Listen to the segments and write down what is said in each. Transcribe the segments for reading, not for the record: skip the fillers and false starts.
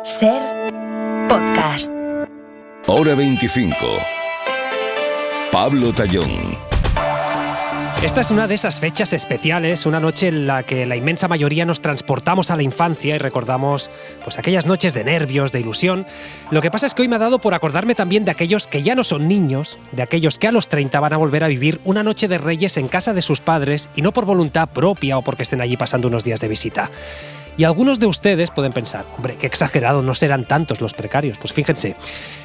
Ser podcast. Hora 25. Pablo Tallón. Esta es una de esas fechas especiales, una noche en la que la inmensa mayoría nos transportamos a la infancia y recordamos pues aquellas noches de nervios, de ilusión. Lo que pasa es que hoy me ha dado por acordarme también de aquellos que ya no son niños, de aquellos que a los 30 van a volver a vivir una noche de Reyes en casa de sus padres y no por voluntad propia o porque estén allí pasando unos días de visita. Y algunos de ustedes pueden pensar, hombre, qué exagerado, no serán tantos los precarios. Pues fíjense,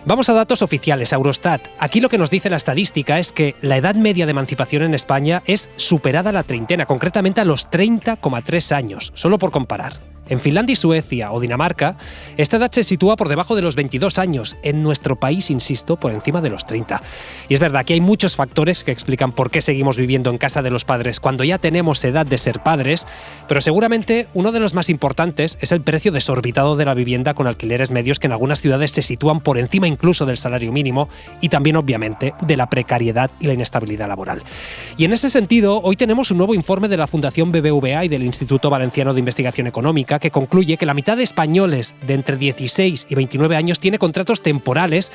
vamos a datos oficiales, a Eurostat. Aquí lo que nos dice la estadística es que la edad media de emancipación en España es superada a la treintena, concretamente a los 30,3 años, solo por comparar. En Finlandia y Suecia o Dinamarca, esta edad se sitúa por debajo de los 22 años. En nuestro país, insisto, por encima de los 30. Y es verdad que hay muchos factores que explican por qué seguimos viviendo en casa de los padres cuando ya tenemos edad de ser padres, pero seguramente uno de los más importantes es el precio desorbitado de la vivienda con alquileres medios que en algunas ciudades se sitúan por encima incluso del salario mínimo y también, obviamente, de la precariedad y la inestabilidad laboral. Y en ese sentido, hoy tenemos un nuevo informe de la Fundación BBVA y del Instituto Valenciano de Investigación Económica que concluye que la mitad de españoles de entre 16 y 29 años tiene contratos temporales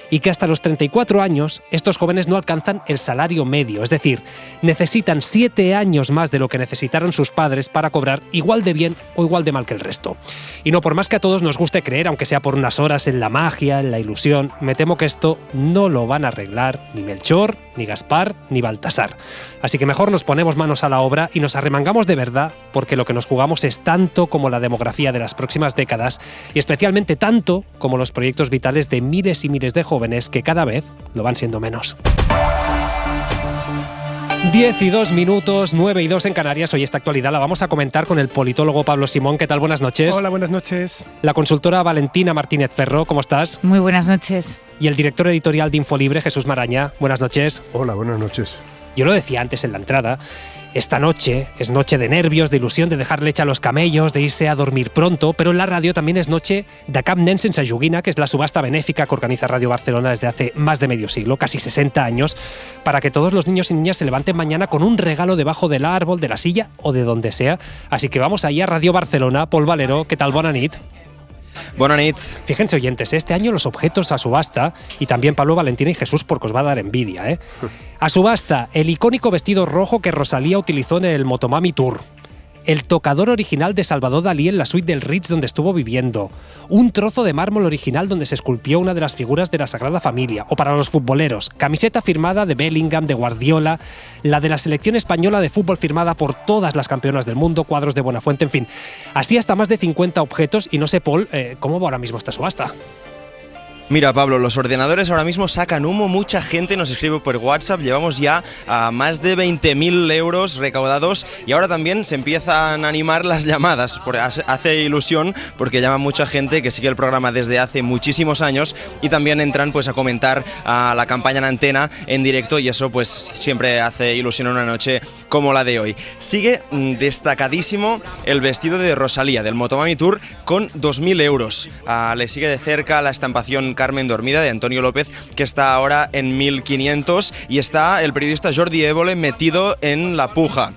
y que hasta los 34 años estos jóvenes no alcanzan el salario medio, es decir, necesitan 7 años más de lo que necesitaron sus padres para cobrar igual de bien o igual de mal que el resto. Y no por más que a todos nos guste creer, aunque sea por unas horas, en la magia, en la ilusión, me temo que esto no lo van a arreglar ni Melchor, ni Gaspar, ni Baltasar. Así que mejor nos ponemos manos a la obra y nos arremangamos de verdad, porque lo que nos jugamos es tanto como la demografía de las próximas décadas y especialmente tanto como los proyectos vitales de miles y miles de jóvenes que cada vez lo van siendo menos. 10 y 2 minutos, 9 y 2 en Canarias. Hoy esta actualidad la vamos a comentar con el politólogo Pablo Simón. ¿Qué tal? Buenas noches. Hola, buenas noches. La consultora Valentina Martínez Ferro, ¿cómo estás? Muy buenas noches. Y el director editorial de Infolibre, Jesús Maraña. Buenas noches. Hola, buenas noches. Yo lo decía antes en la entrada, esta noche es noche de nervios, de ilusión, de dejar leche a los camellos, de irse a dormir pronto, pero en la radio también es noche de Cap Nens sense joguina, que es la subasta benéfica que organiza Radio Barcelona desde hace más de medio siglo, casi 60 años, para que todos los niños y niñas se levanten mañana con un regalo debajo del árbol, de la silla o de donde sea. Así que vamos ahí a Radio Barcelona. Pol Valero, ¿qué tal? Bona nit. Bona nit. Fíjense, oyentes, este año los objetos a subasta, y también Pablo, Valentina y Jesús, porque os va a dar envidia, ¿eh? A subasta, el icónico vestido rojo que Rosalía utilizó en el Motomami Tour. El tocador original de Salvador Dalí en la suite del Ritz donde estuvo viviendo. Un trozo de mármol original donde se esculpió una de las figuras de la Sagrada Familia. O para los futboleros, camiseta firmada de Bellingham, de Guardiola, la de la selección española de fútbol firmada por todas las campeonas del mundo, cuadros de Buenafuente, en fin. Así hasta más de 50 objetos y no sé, Paul, ¿cómo va ahora mismo esta subasta? Mira, Pablo, los ordenadores ahora mismo sacan humo, mucha gente nos escribe por WhatsApp, llevamos ya a más de 20.000 euros recaudados y ahora también se empiezan a animar las llamadas. Hace ilusión porque llama mucha gente que sigue el programa desde hace muchísimos años y también entran pues a comentar a la campaña en antena en directo y eso pues siempre hace ilusión en una noche como la de hoy. Sigue destacadísimo el vestido de Rosalía del Motomami Tour con 2.000 euros. Le sigue de cerca la estampación Carmen Dormida de Antonio López, que está ahora en 1.500 y está el periodista Jordi Évole metido en la puja.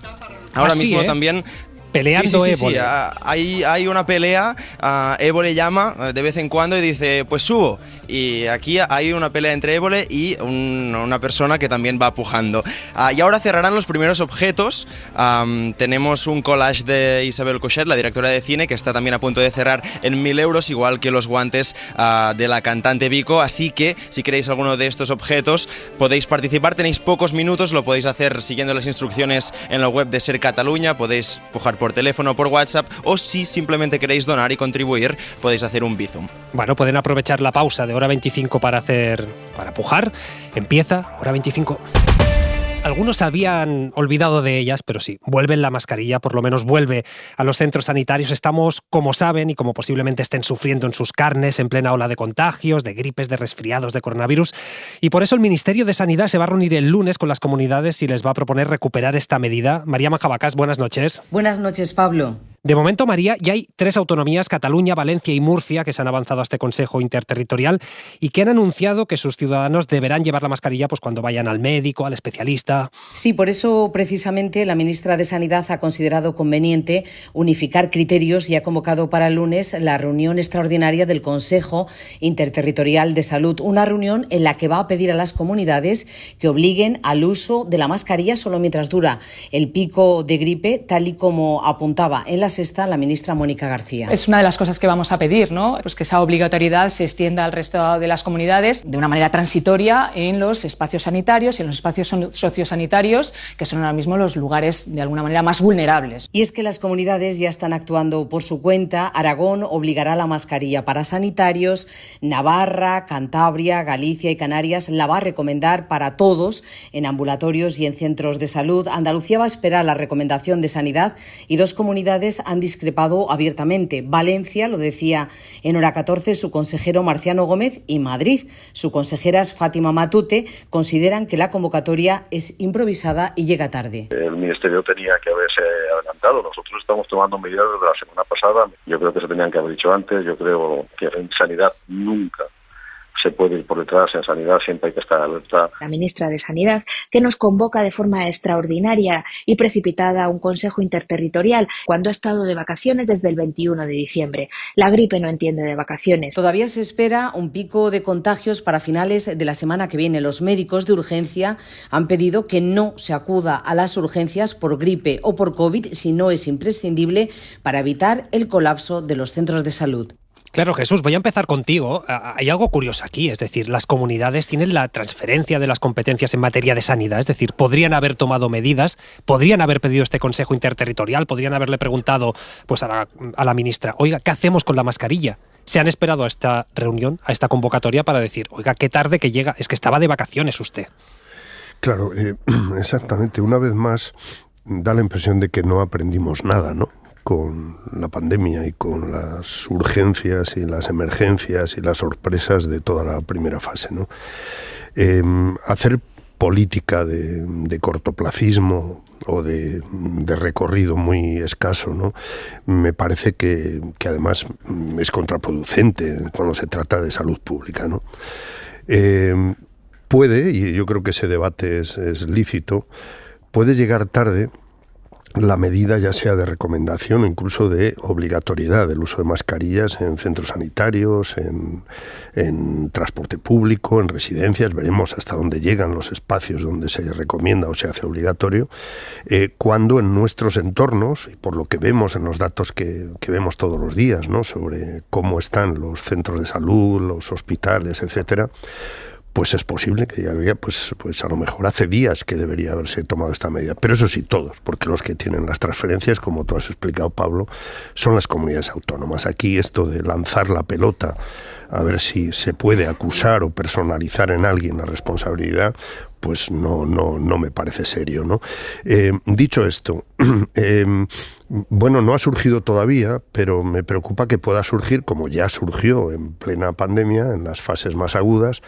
Ahora mismo también peleando sí, Évole. Hay una pelea, Évole llama de vez en cuando y dice, pues subo. Y aquí hay una pelea entre Évole y una persona que también va pujando. Y ahora cerrarán los primeros objetos. Tenemos un collage de Isabel Cochet, la directora de cine, que está también a punto de cerrar en 1.000 euros, igual que los guantes de la cantante Vico. Así que si queréis alguno de estos objetos, podéis participar. Tenéis pocos minutos, lo podéis hacer siguiendo las instrucciones en la web de Ser Catalunya. Podéis pujar por teléfono o por WhatsApp, o si simplemente queréis donar y contribuir, podéis hacer un Bizum. Bueno, pueden aprovechar la pausa de hora 25 para pujar. Empieza hora 25. Algunos habían olvidado de ellas, pero sí, vuelve la mascarilla, por lo menos vuelve a los centros sanitarios. Estamos, como saben, y como posiblemente estén sufriendo en sus carnes, en plena ola de contagios, de gripes, de resfriados, de coronavirus. Y por eso el Ministerio de Sanidad se va a reunir el lunes con las comunidades y les va a proponer recuperar esta medida. María Majabacas, buenas noches. Buenas noches, Pablo. De momento, María, ya hay 3 autonomías, Cataluña, Valencia y Murcia, que se han avanzado a este Consejo Interterritorial y que han anunciado que sus ciudadanos deberán llevar la mascarilla pues, cuando vayan al médico, al especialista. Sí, por eso precisamente la ministra de Sanidad ha considerado conveniente unificar criterios y ha convocado para el lunes la reunión extraordinaria del Consejo Interterritorial de Salud, una reunión en la que va a pedir a las comunidades que obliguen al uso de la mascarilla solo mientras dura el pico de gripe, tal y como apuntaba en la Sexta la ministra Mónica García. Es una de las cosas que vamos a pedir, ¿no? Pues que esa obligatoriedad se extienda al resto de las comunidades de una manera transitoria en los espacios sanitarios y en los espacios sociosanitarios, que son ahora mismo los lugares de alguna manera más vulnerables. Y es que las comunidades ya están actuando por su cuenta. Aragón obligará la mascarilla para sanitarios, Navarra, Cantabria, Galicia y Canarias la va a recomendar para todos en ambulatorios y en centros de salud. Andalucía va a esperar la recomendación de Sanidad y 2 comunidades han discrepado abiertamente. Valencia lo decía en Hora 14 su consejero Marciano Gómez y Madrid, su consejera Fátima Matute, consideran que la convocatoria es improvisada y llega tarde. El Ministerio tenía que haberse adelantado. Nosotros estamos tomando medidas desde la semana pasada. Yo creo que se tenían que haber dicho antes. Yo creo que en sanidad nunca se puede ir por detrás. En sanidad siempre hay que estar alerta. La ministra de Sanidad, que nos convoca de forma extraordinaria y precipitada a un Consejo Interterritorial cuando ha estado de vacaciones desde el 21 de diciembre. La gripe no entiende de vacaciones. Todavía se espera un pico de contagios para finales de la semana que viene. Los médicos de urgencia han pedido que no se acuda a las urgencias por gripe o por COVID si no es imprescindible para evitar el colapso de los centros de salud. Claro, Jesús, voy a empezar contigo. Hay algo curioso aquí, es decir, las comunidades tienen la transferencia de las competencias en materia de sanidad, es decir, podrían haber tomado medidas, podrían haber pedido este Consejo Interterritorial, podrían haberle preguntado pues, a la ministra, oiga, ¿qué hacemos con la mascarilla? Se han esperado a esta reunión, a esta convocatoria para decir, oiga, qué tarde que llega, es que estaba de vacaciones usted. Claro, exactamente. Una vez más da la impresión de que no aprendimos nada, ¿no? Con la pandemia y con las urgencias y las emergencias y las sorpresas de toda la primera fase, ¿no? Hacer política de cortoplacismo o de recorrido muy escaso, ¿no? Me parece que además es contraproducente cuando se trata de salud pública, ¿no? Puede, y yo creo que ese debate es lícito, puede llegar tarde la medida ya sea de recomendación o incluso de obligatoriedad del uso de mascarillas en centros sanitarios, en transporte público, en residencias. Veremos hasta dónde llegan los espacios donde se recomienda o se hace obligatorio, cuando en nuestros entornos, y por lo que vemos en los datos que vemos todos los días, ¿no?, sobre cómo están los centros de salud, los hospitales, etcétera, pues es posible que diga, pues a lo mejor hace días que debería haberse tomado esta medida. Pero eso sí, todos, porque los que tienen las transferencias, como tú has explicado, Pablo, son las comunidades autónomas. Aquí esto de lanzar la pelota a ver si se puede acusar o personalizar en alguien la responsabilidad, pues no me parece serio, ¿no? Dicho esto, bueno, no ha surgido todavía, pero me preocupa que pueda surgir, como ya surgió en plena pandemia, en las fases más agudas,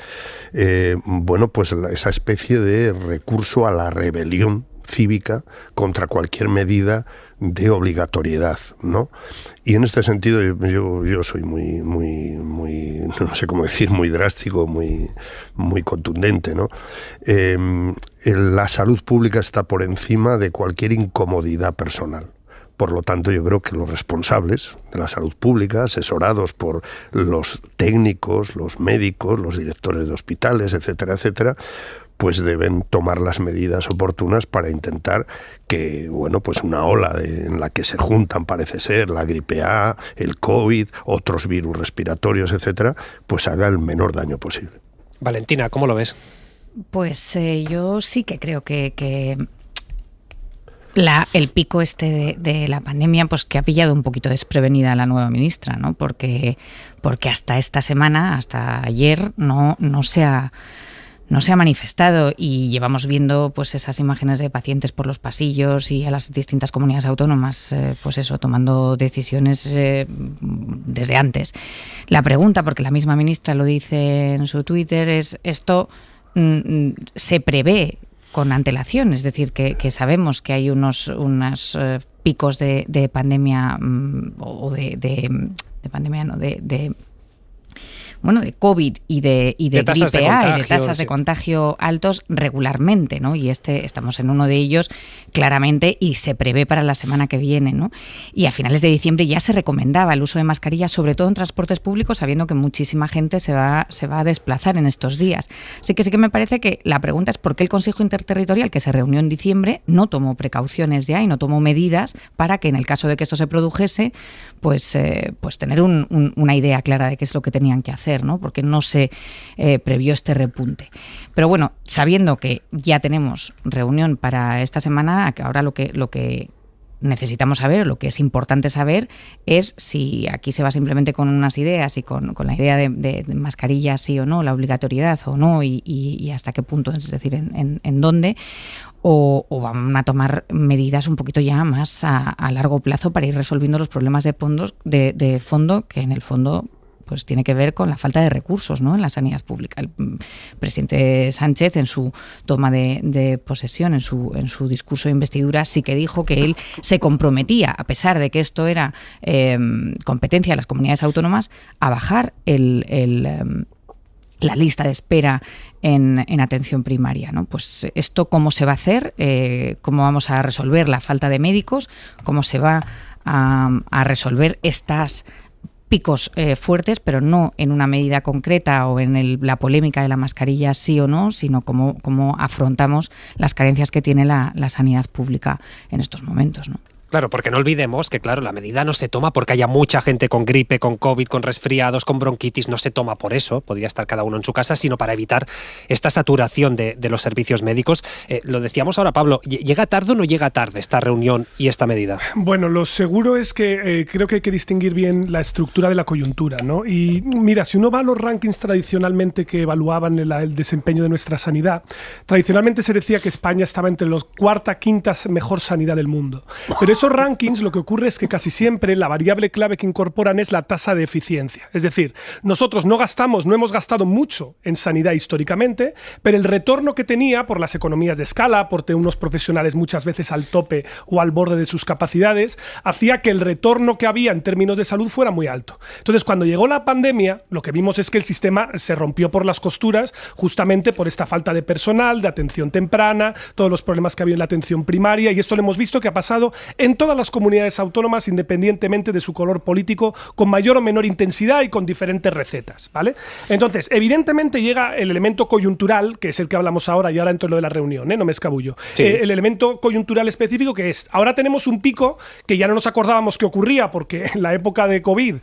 bueno, pues esa especie de recurso a la rebelión cívica contra cualquier medida de obligatoriedad, ¿no? Y en este sentido yo soy muy no sé cómo decir, muy drástico, muy contundente, ¿no? La salud pública está por encima de cualquier incomodidad personal. Por lo tanto, yo creo que los responsables de la salud pública, asesorados por los técnicos, los médicos, los directores de hospitales, etcétera, etcétera, pues deben tomar las medidas oportunas para intentar que, bueno, pues una ola en la que se juntan, parece ser, la gripe A, el COVID, otros virus respiratorios, etcétera, pues haga el menor daño posible. Valentina, ¿cómo lo ves? Pues yo sí que creo que el pico de la pandemia, pues que ha pillado un poquito desprevenida a la nueva ministra, ¿no? Porque hasta esta semana, hasta ayer, no se ha manifestado, y llevamos viendo pues esas imágenes de pacientes por los pasillos y a las distintas comunidades autónomas pues eso, tomando decisiones desde antes. La pregunta, porque la misma ministra lo dice en su Twitter, es ¿esto se prevé con antelación? Es decir, que sabemos que hay unos picos de pandemia o de pandemia, no, de COVID y de gripe A y de tasas de contagio altos regularmente, ¿no? Y estamos en uno de ellos claramente y se prevé para la semana que viene, ¿no? Y a finales de diciembre ya se recomendaba el uso de mascarillas, sobre todo en transportes públicos, sabiendo que muchísima gente se va a desplazar en estos días. Así que sí que me parece que la pregunta es por qué el Consejo Interterritorial, que se reunió en diciembre, no tomó precauciones ya y no tomó medidas para que en el caso de que esto se produjese, pues tener una idea clara de qué es lo que tenían que hacer, ¿no? Porque no se previó este repunte. Pero bueno, sabiendo que ya tenemos reunión para esta semana, ahora lo que necesitamos saber, lo que es importante saber, es si aquí se va simplemente con unas ideas y con la idea de mascarillas sí o no, la obligatoriedad o no, y hasta qué punto, es decir, en dónde, o van a tomar medidas un poquito ya más a largo plazo para ir resolviendo los problemas de fondo que en el fondo pues tiene que ver con la falta de recursos, ¿no?, en la sanidad pública. El presidente Sánchez, en su toma de posesión, en su discurso de investidura, sí que dijo que él se comprometía, a pesar de que esto era competencia de las comunidades autónomas, a bajar la lista de espera en atención primaria, ¿no? Pues esto, ¿cómo se va a hacer? ¿Cómo vamos a resolver la falta de médicos? ¿Cómo se va a resolver estas picos fuertes, pero no en una medida concreta o en la polémica de la mascarilla sí o no, sino cómo afrontamos las carencias que tiene la sanidad pública en estos momentos, ¿no? Claro, porque no olvidemos que, claro, la medida no se toma porque haya mucha gente con gripe, con COVID, con resfriados, con bronquitis, no se toma por eso, podría estar cada uno en su casa, sino para evitar esta saturación de los servicios médicos. Lo decíamos ahora, Pablo, ¿llega tarde o no llega tarde esta reunión y esta medida? Bueno, lo seguro es que creo que hay que distinguir bien la estructura de la coyuntura, ¿no? Y mira, si uno va a los rankings tradicionalmente que evaluaban el desempeño de nuestra sanidad, tradicionalmente se decía que España estaba entre los cuarta, quinta mejor sanidad del mundo. Pero esos rankings, lo que ocurre es que casi siempre la variable clave que incorporan es la tasa de eficiencia. Es decir, nosotros no hemos gastado mucho en sanidad históricamente, pero el retorno que tenía por las economías de escala, por tener unos profesionales muchas veces al tope o al borde de sus capacidades, hacía que el retorno que había en términos de salud fuera muy alto. Entonces, cuando llegó la pandemia, lo que vimos es que el sistema se rompió por las costuras justamente por esta falta de personal, de atención temprana, todos los problemas que había en la atención primaria, y esto lo hemos visto que ha pasado en todas las comunidades autónomas, independientemente de su color político, con mayor o menor intensidad y con diferentes recetas, ¿vale? Entonces, evidentemente llega el elemento coyuntural, que es el que hablamos ahora, y ahora entro en lo de la reunión, no me escabullo. Sí. El elemento coyuntural específico, que es, ahora tenemos un pico que ya no nos acordábamos que ocurría, porque en la época de COVID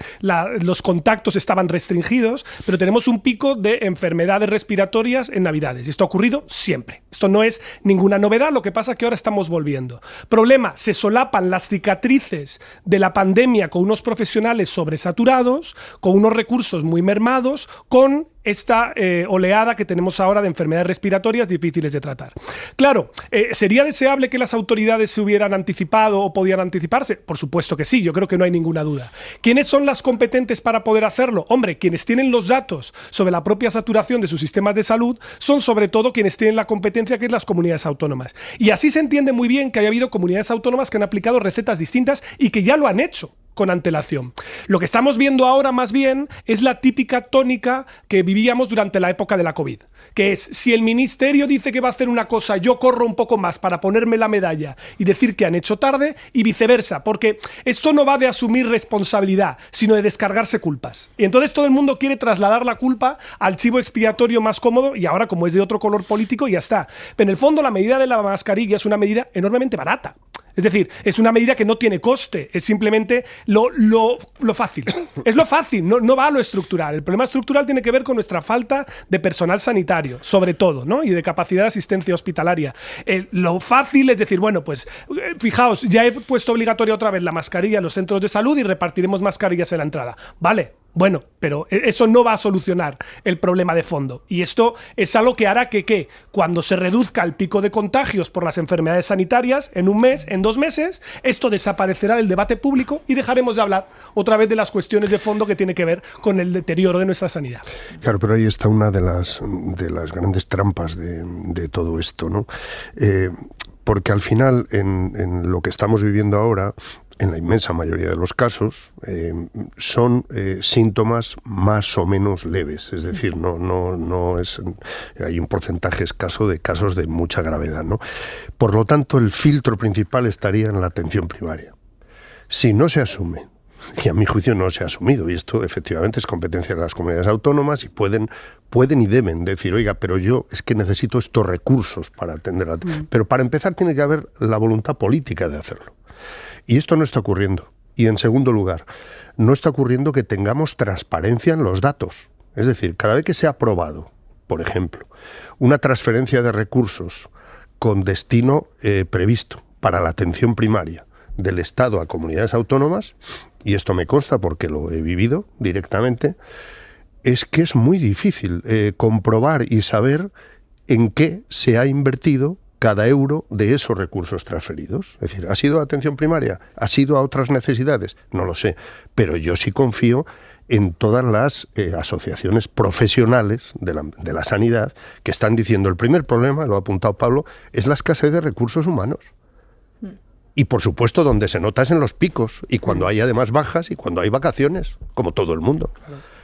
los contactos estaban restringidos, pero tenemos un pico de enfermedades respiratorias en Navidades, y esto ha ocurrido siempre. Esto no es ninguna novedad, lo que pasa es que ahora estamos volviendo. Problema, se solapan las cicatrices de la pandemia con unos profesionales sobresaturados, con unos recursos muy mermados, con esta oleada que tenemos ahora de enfermedades respiratorias difíciles de tratar. Claro, ¿sería deseable que las autoridades se hubieran anticipado o podían anticiparse? Por supuesto que sí, yo creo que no hay ninguna duda. ¿Quiénes son las competentes para poder hacerlo? Hombre, quienes tienen los datos sobre la propia saturación de sus sistemas de salud son sobre todo quienes tienen la competencia, que es las comunidades autónomas. Y así se entiende muy bien que haya habido comunidades autónomas que han aplicado recetas distintas y que ya lo han hecho con antelación. Lo que estamos viendo ahora más bien es la típica tónica que vivíamos durante la época de la COVID, que es, si el ministerio dice que va a hacer una cosa, yo corro un poco más para ponerme la medalla y decir que han hecho tarde, y viceversa, porque esto no va de asumir responsabilidad, sino de descargarse culpas. Y entonces todo el mundo quiere trasladar la culpa al chivo expiatorio más cómodo, y ahora, como es de otro color político, ya está. Pero en el fondo la medida de la mascarilla es una medida enormemente barata. Es decir, es una medida que no tiene coste, es simplemente lo fácil. Es lo fácil, no va a lo estructural. El problema estructural tiene que ver con nuestra falta de personal sanitario, sobre todo, ¿no? Y de capacidad de asistencia hospitalaria. Lo fácil es decir, bueno, pues fijaos, ya he puesto obligatoria otra vez la mascarilla en los centros de salud y repartiremos mascarillas en la entrada. Vale. Bueno, pero eso no va a solucionar el problema de fondo. Y esto es algo que hará que cuando se reduzca el pico de contagios por las enfermedades sanitarias, en un mes, en 2 meses, esto desaparecerá del debate público y dejaremos de hablar otra vez de las cuestiones de fondo que tiene que ver con el deterioro de nuestra sanidad. Claro, pero ahí está una de las grandes trampas de todo esto, ¿no? porque al final en lo que estamos viviendo ahora, en la inmensa mayoría de los casos, son síntomas más o menos leves, es decir, no es, hay un porcentaje escaso de casos de mucha gravedad, ¿no? Por lo tanto, el filtro principal estaría en la atención primaria. Si no se asume, y a mi juicio no se ha asumido, y esto efectivamente es competencia de las comunidades autónomas, y pueden y deben decir, oiga, pero yo es que necesito estos recursos para atender a... Pero para empezar tiene que haber la voluntad política de hacerlo. Y esto no está ocurriendo. Y en segundo lugar, no está ocurriendo que tengamos transparencia en los datos. Es decir, cada vez que se ha aprobado, por ejemplo, una transferencia de recursos con destino previsto para la atención primaria del Estado a comunidades autónomas, y esto me consta porque lo he vivido directamente, es que es muy difícil comprobar y saber en qué se ha invertido cada euro de esos recursos transferidos. Es decir, ¿ha sido a atención primaria? ¿Ha sido a otras necesidades? No lo sé, pero yo sí confío en todas las asociaciones profesionales de la sanidad que están diciendo el primer problema, lo ha apuntado Pablo, es la escasez de recursos humanos. Y por supuesto donde se nota es en los picos y cuando hay además bajas y cuando hay vacaciones, como todo el mundo.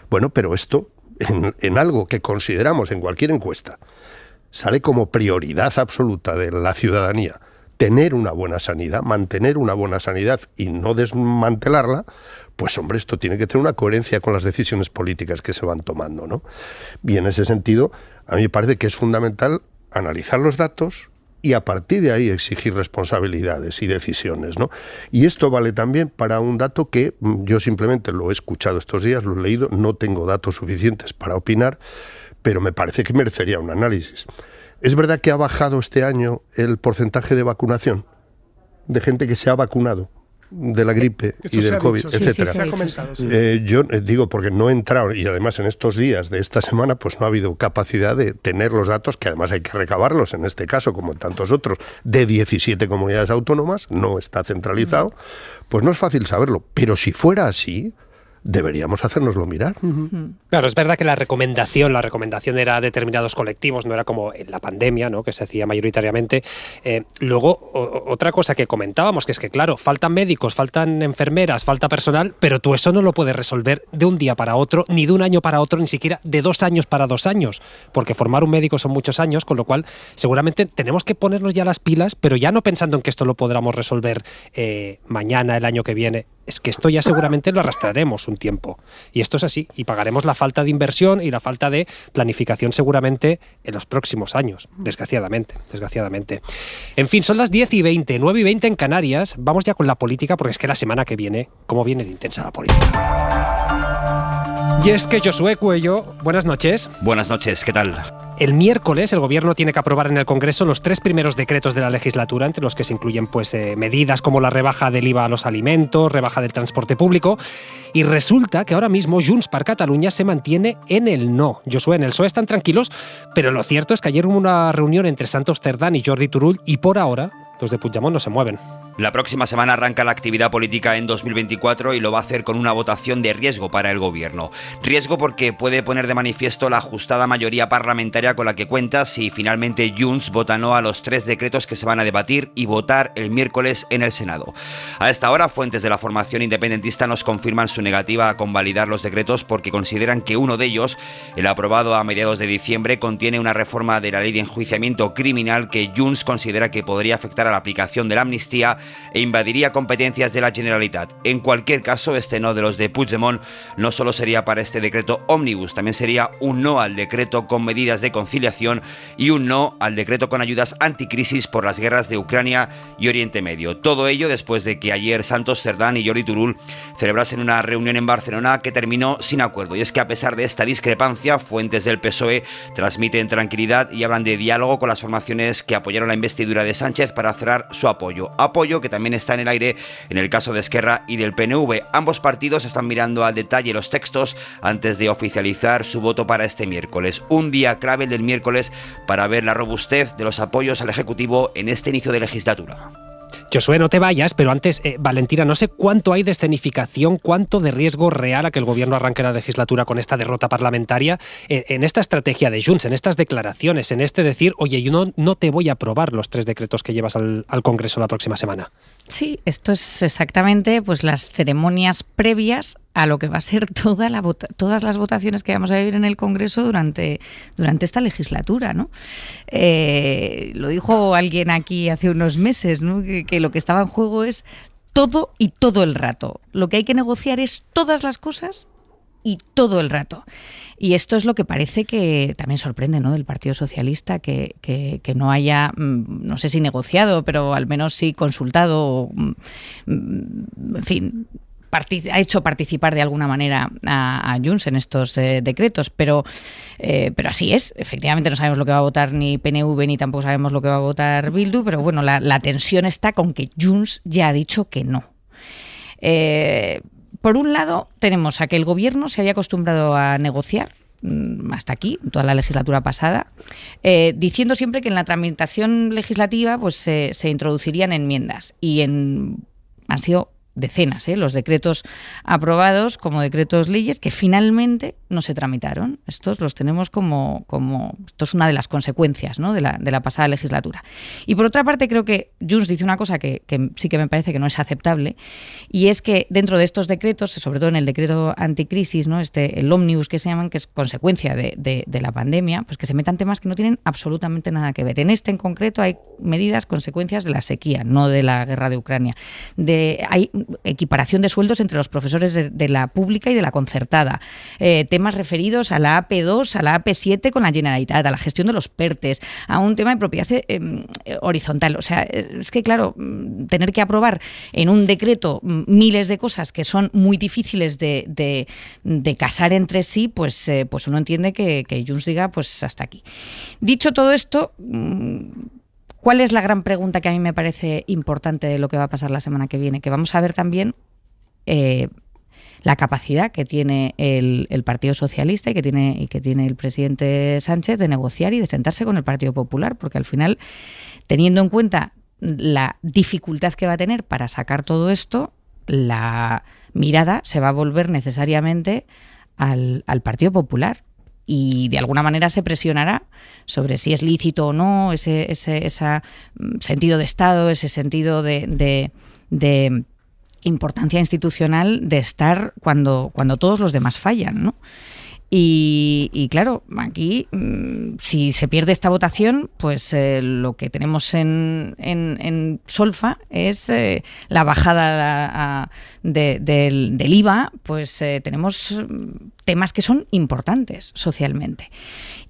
Bueno, pero esto, en algo que consideramos en cualquier encuesta, sale como prioridad absoluta de la ciudadanía, tener una buena sanidad, mantener una buena sanidad y no desmantelarla, pues hombre, esto tiene que tener una coherencia con las decisiones políticas que se van tomando, ¿no? Y en ese sentido, a mí me parece que es fundamental analizar los datos y a partir de ahí exigir responsabilidades y decisiones, ¿no? Y esto vale también para un dato que yo simplemente lo he escuchado estos días, lo he leído, no tengo datos suficientes para opinar, pero me parece que merecería un análisis. ¿Es verdad que ha bajado este año el porcentaje de vacunación de gente que se ha vacunado de la gripe y del COVID, etcétera? Se ha comentado, sí. Yo digo porque no he entrado, y además en estos días de esta semana pues no ha habido capacidad de tener los datos, que además hay que recabarlos en este caso como en tantos otros, de 17 comunidades autónomas, no está centralizado, pues no es fácil saberlo, pero si fuera así, deberíamos hacérnoslo mirar. Claro, es verdad que la recomendación era a determinados colectivos, no era como en la pandemia, ¿no?, que se hacía mayoritariamente. Luego, otra cosa que comentábamos, que es que claro, faltan médicos, faltan enfermeras, falta personal, pero tú eso no lo puedes resolver de un día para otro, ni de un año para otro, ni siquiera de 2 años para 2 años, porque formar un médico son muchos años, con lo cual seguramente tenemos que ponernos ya las pilas, pero ya no pensando en que esto lo podamos resolver mañana, el año que viene. Es que esto ya seguramente lo arrastraremos un tiempo. Y esto es así. Y pagaremos la falta de inversión y la falta de planificación seguramente en los próximos años. Desgraciadamente. En fin, son las 10:20, 9:20 en Canarias. Vamos ya con la política, porque es que la semana que viene, ¿cómo viene de intensa la política? Y es que Josué Cuello, buenas noches. Buenas noches, ¿qué tal? El miércoles el Gobierno tiene que aprobar en el Congreso los 3 primeros decretos de la legislatura, entre los que se incluyen medidas como la rebaja del IVA a los alimentos, rebaja del transporte público, y resulta que ahora mismo Junts per Catalunya se mantiene en el no. Josué, en el PSOE están tranquilos, pero lo cierto es que ayer hubo una reunión entre Santos Cerdán y Jordi Turull y por ahora los de Puigdemont no se mueven. La próxima semana arranca la actividad política en 2024 y lo va a hacer con una votación de riesgo para el Gobierno. Riesgo porque puede poner de manifiesto la ajustada mayoría parlamentaria con la que cuenta si finalmente Junts vota no a los 3 decretos que se van a debatir y votar el miércoles en el Senado. A esta hora, fuentes de la formación independentista nos confirman su negativa a convalidar los decretos porque consideran que uno de ellos, el aprobado a mediados de diciembre, contiene una reforma de la ley de enjuiciamiento criminal que Junts considera que podría afectar a la aplicación de la amnistía e invadiría competencias de la Generalitat. En cualquier caso, este no de los de Puigdemont no solo sería para este decreto ómnibus, también sería un no al decreto con medidas de conciliación y un no al decreto con ayudas anticrisis por las guerras de Ucrania y Oriente Medio. Todo ello después de que ayer Santos Cerdán y Jordi Turull celebrasen una reunión en Barcelona que terminó sin acuerdo. Y es que a pesar de esta discrepancia, fuentes del PSOE transmiten tranquilidad y hablan de diálogo con las formaciones que apoyaron la investidura de Sánchez para cerrar su apoyo. Apoyo que también está en el aire en el caso de Esquerra y del PNV. Ambos partidos están mirando al detalle los textos antes de oficializar su voto para este miércoles. Un día clave el del miércoles para ver la robustez de los apoyos al Ejecutivo en este inicio de legislatura. Josué, no te vayas, pero antes, Valentina, no sé cuánto hay de escenificación, cuánto de riesgo real a que el gobierno arranque la legislatura con esta derrota parlamentaria en esta estrategia de Junts, en estas declaraciones, en este decir, oye, yo no te voy a aprobar los 3 decretos que llevas al Congreso la próxima semana. Sí, esto es exactamente pues las ceremonias previas a lo que va a ser todas las votaciones que vamos a vivir en el Congreso durante esta legislatura, ¿no? Lo dijo alguien aquí hace unos meses, ¿no? Que lo que estaba en juego es todo y todo el rato. Lo que hay que negociar es todas las cosas y todo el rato. Y esto es lo que parece que también sorprende, ¿no?, del Partido Socialista, que no haya, no sé si negociado, pero al menos sí consultado, en fin, ha hecho participar de alguna manera a Junts en estos decretos, pero así es. Efectivamente no sabemos lo que va a votar ni PNV ni tampoco sabemos lo que va a votar Bildu, pero bueno, la tensión está con que Junts ya ha dicho que no. Por un lado, tenemos a que el gobierno se haya acostumbrado a negociar hasta aquí, toda la legislatura pasada, diciendo siempre que en la tramitación legislativa pues se introducirían enmiendas y han sido decenas, los decretos aprobados como decretos leyes que finalmente no se tramitaron. Estos los tenemos como esto es una de las consecuencias, ¿no?, de la pasada legislatura. Y por otra parte creo que Junts dice una cosa que sí que me parece que no es aceptable, y es que dentro de estos decretos, sobre todo en el decreto anticrisis, ¿no?, el ómnibus que se llaman, que es consecuencia de la pandemia, pues que se metan temas que no tienen absolutamente nada que ver. En este en concreto hay medidas consecuencias de la sequía, no de la guerra de Ucrania. Hay equiparación de sueldos entre los profesores de la pública y de la concertada, temas referidos a la AP2, a la AP7 con la Generalitat, a la gestión de los PERTES, a un tema de propiedad horizontal. O sea, es que claro, tener que aprobar en un decreto miles de cosas que son muy difíciles de casar entre sí, pues uno entiende que Junts diga pues hasta aquí. Dicho todo esto, ¿cuál es la gran pregunta que a mí me parece importante de lo que va a pasar la semana que viene? Que vamos a ver también la capacidad que tiene el Partido Socialista y que tiene el presidente Sánchez de negociar y de sentarse con el Partido Popular, porque al final, teniendo en cuenta la dificultad que va a tener para sacar todo esto, la mirada se va a volver necesariamente al Partido Popular. Y de alguna manera se presionará sobre si es lícito o no ese sentido de Estado, ese sentido de importancia institucional de estar cuando todos los demás fallan, ¿no? Y claro, aquí si se pierde esta votación, pues lo que tenemos en solfa es la bajada del IVA, pues tenemos temas que son importantes socialmente.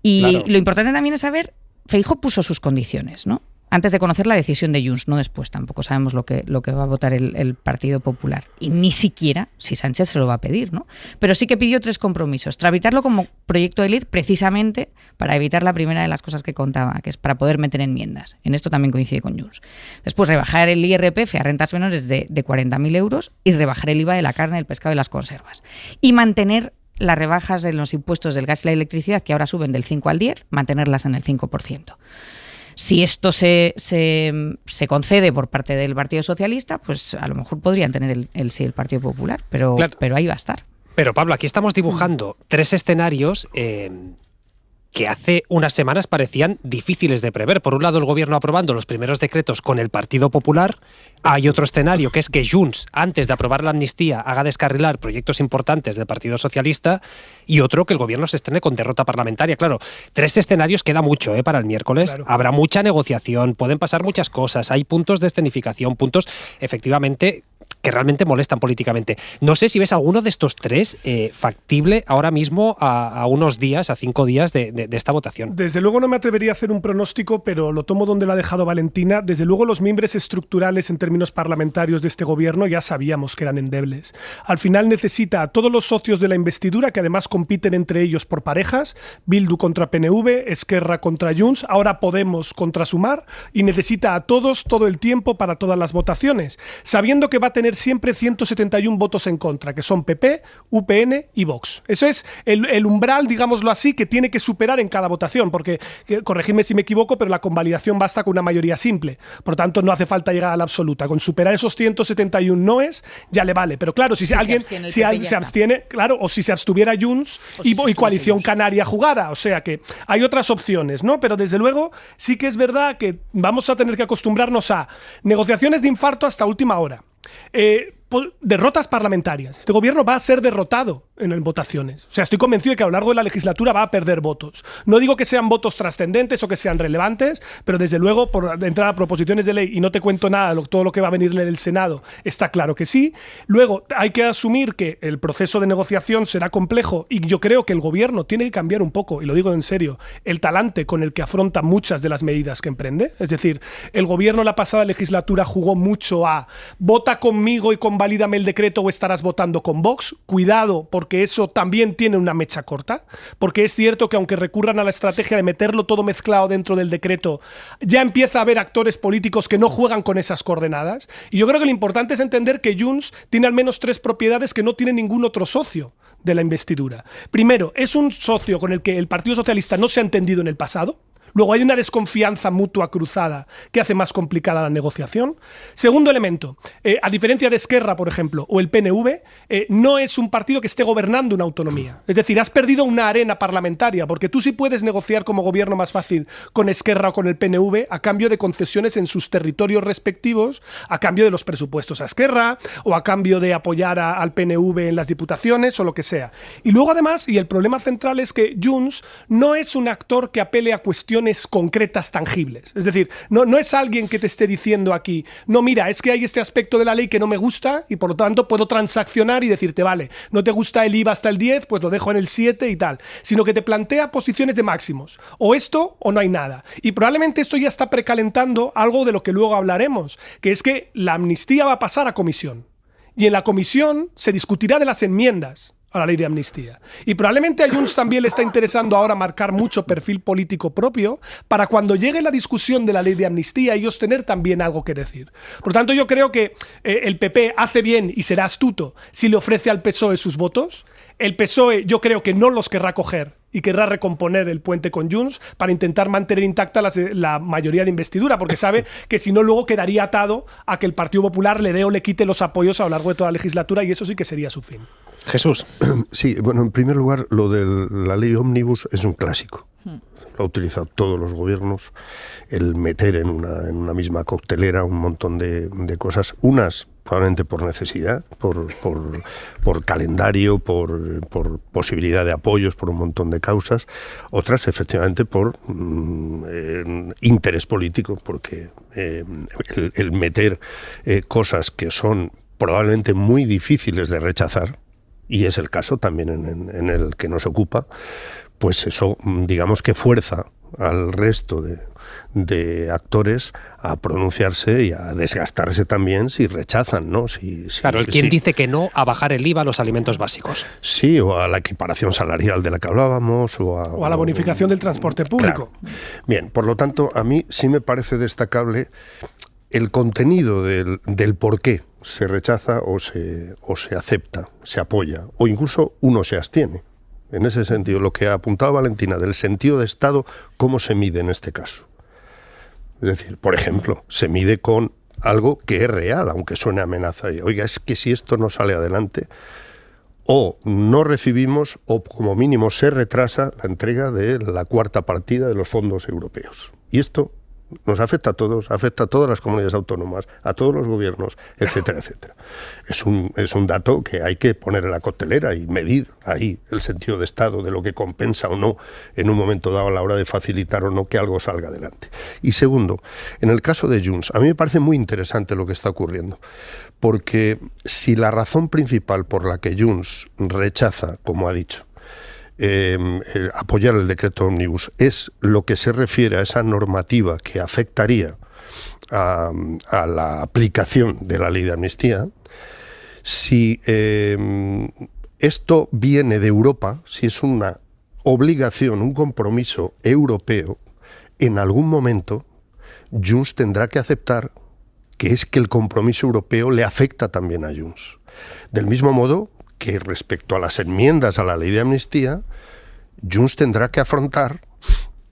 Y claro, lo importante también es saber, Feijóo puso sus condiciones, ¿no?, antes de conocer la decisión de Junts, no después. Tampoco sabemos lo que va a votar el Partido Popular. Y ni siquiera si Sánchez se lo va a pedir, ¿no? Pero sí que pidió 3 compromisos. Tramitarlo como proyecto de ley precisamente para evitar la primera de las cosas que contaba, que es para poder meter enmiendas. En esto también coincide con Junts. Después, rebajar el IRPF a rentas menores de 40.000 euros y rebajar el IVA de la carne, del pescado y las conservas. Y mantener las rebajas de los impuestos del gas y la electricidad, que ahora suben del 5 al 10, mantenerlas en el 5%. Si esto se concede por parte del Partido Socialista, pues a lo mejor podrían tener el sí del Partido Popular, pero ahí va a estar. Pero Pablo, aquí estamos dibujando 3 escenarios que hace unas semanas parecían difíciles de prever. Por un lado, el gobierno aprobando los primeros decretos con el Partido Popular. Hay otro escenario, que es que Junts, antes de aprobar la amnistía, haga descarrilar proyectos importantes del Partido Socialista, y otro, que el gobierno se estrene con derrota parlamentaria. Claro, 3 escenarios queda mucho para el miércoles. Claro. Habrá mucha negociación, pueden pasar muchas cosas, hay puntos de escenificación, puntos efectivamente que realmente molestan políticamente. No sé si ves alguno de estos 3 factible ahora mismo a unos días, a 5 días de esta votación. Desde luego no me atrevería a hacer un pronóstico, pero lo tomo donde lo ha dejado Valentina. Desde luego los mimbres estructurales en términos parlamentarios de este gobierno ya sabíamos que eran endebles. Al final necesita a todos los socios de la investidura, que además compiten entre ellos por parejas, Bildu contra PNV, Esquerra contra Junts, ahora Podemos contra Sumar, y necesita a todos todo el tiempo para todas las votaciones, sabiendo que va a tener tener siempre 171 votos en contra, que son PP, UPN y Vox. Eso es el umbral, digámoslo así, que tiene que superar en cada votación, porque, corregidme si me equivoco, pero la convalidación basta con una mayoría simple. Por tanto, no hace falta llegar a la absoluta. Con superar esos 171 noes, ya le vale. Pero claro, si alguien se abstiene, claro, o si se abstuviera Junts y Coalición Canaria jugara. O sea que hay otras opciones, ¿no? Pero desde luego sí que es verdad que vamos a tener que acostumbrarnos a negociaciones de infarto hasta última hora. Derrotas parlamentarias. Este gobierno va a ser derrotado en votaciones. O sea, estoy convencido de que a lo largo de la legislatura va a perder votos. No digo que sean votos trascendentes o que sean relevantes, pero desde luego, por entrar a proposiciones de ley, y no te cuento nada, todo lo que va a venirle del Senado, está claro que sí. Luego, hay que asumir que el proceso de negociación será complejo y yo creo que el gobierno tiene que cambiar un poco, y lo digo en serio, el talante con el que afronta muchas de las medidas que emprende. Es decir, el gobierno la pasada legislatura jugó mucho a vota conmigo y convalídame el decreto o estarás votando con Vox. Cuidado, porque eso también tiene una mecha corta, porque es cierto que aunque recurran a la estrategia de meterlo todo mezclado dentro del decreto, ya empieza a haber actores políticos que no juegan con esas coordenadas. Y yo creo que lo importante es entender que Junts tiene al menos 3 propiedades que no tiene ningún otro socio de la investidura. Primero, es un socio con el que el Partido Socialista no se ha entendido en el pasado. Luego hay una desconfianza mutua cruzada que hace más complicada la negociación. Segundo elemento, a diferencia de Esquerra, por ejemplo, o el PNV, no es un partido que esté gobernando una autonomía. Es decir, has perdido una arena parlamentaria, porque tú sí puedes negociar como gobierno más fácil con Esquerra o con el PNV a cambio de concesiones en sus territorios respectivos, a cambio de los presupuestos a Esquerra o a cambio de apoyar al PNV en las diputaciones o lo que sea. Y luego además, y el problema central es que Junts no es un actor que apele a cuestiones concretas, tangibles. Es decir, no es alguien que te esté diciendo aquí, no, mira, es que hay este aspecto de la ley que no me gusta y por lo tanto puedo transaccionar y decirte, vale, no te gusta el IVA hasta el 10, pues lo dejo en el 7 y tal. Sino que te plantea posiciones de máximos. O esto o no hay nada. Y probablemente esto ya está precalentando algo de lo que luego hablaremos, que es que la amnistía va a pasar a comisión. Y en la comisión se discutirá de las enmiendas a la ley de amnistía. Y probablemente a Junts también le está interesando ahora marcar mucho perfil político propio para cuando llegue la discusión de la ley de amnistía ellos tener también algo que decir. Por tanto, yo creo que el PP hace bien y será astuto si le ofrece al PSOE sus votos. El PSOE yo creo que no los querrá coger y querrá recomponer el puente con Junts para intentar mantener intacta la mayoría de investidura, porque sabe que si no luego quedaría atado a que el Partido Popular le dé o le quite los apoyos a lo largo de toda la legislatura y eso sí que sería su fin. Jesús. Sí, bueno, en primer lugar, lo de la ley Ómnibus es un clásico. Lo han utilizado todos los gobiernos, el meter en una misma coctelera un montón de cosas, unas probablemente por necesidad, por calendario, por posibilidad de apoyos, por un montón de causas, otras efectivamente por interés político, porque el meter cosas que son probablemente muy difíciles de rechazar, y es el caso también en el que nos ocupa, pues eso, digamos que fuerza al resto de actores a pronunciarse y a desgastarse también si rechazan, ¿no? Claro, quien dice que no a bajar el IVA a los alimentos básicos. Sí, o a la equiparación salarial de la que hablábamos, o a la bonificación del transporte público. Claro. Bien, por lo tanto, a mí sí me parece destacable el contenido del por qué se rechaza o se acepta, se apoya, o incluso uno se abstiene. En ese sentido, lo que ha apuntado Valentina del sentido de Estado, ¿cómo se mide en este caso? Es decir, por ejemplo, se mide con algo que es real, aunque suene amenaza. Y, oiga, es que si esto no sale adelante, o no recibimos, o como mínimo se retrasa la entrega de la 4ª partida de los fondos europeos. Y esto nos afecta a todos, afecta a todas las comunidades autónomas, a todos los gobiernos, etcétera, etcétera. Es un dato que hay que poner en la coctelera y medir ahí el sentido de Estado de lo que compensa o no en un momento dado a la hora de facilitar o no que algo salga adelante. Y segundo, en el caso de Junts, a mí me parece muy interesante lo que está ocurriendo, porque si la razón principal por la que Junts rechaza, como ha dicho, apoyar el decreto Ómnibus es lo que se refiere a esa normativa que afectaría a la aplicación de la ley de amnistía, si esto viene de Europa, si es una obligación, un compromiso europeo, en algún momento Junts tendrá que aceptar que es que el compromiso europeo le afecta también a Junts. Del mismo modo que respecto a las enmiendas a la ley de amnistía, Junts tendrá que afrontar,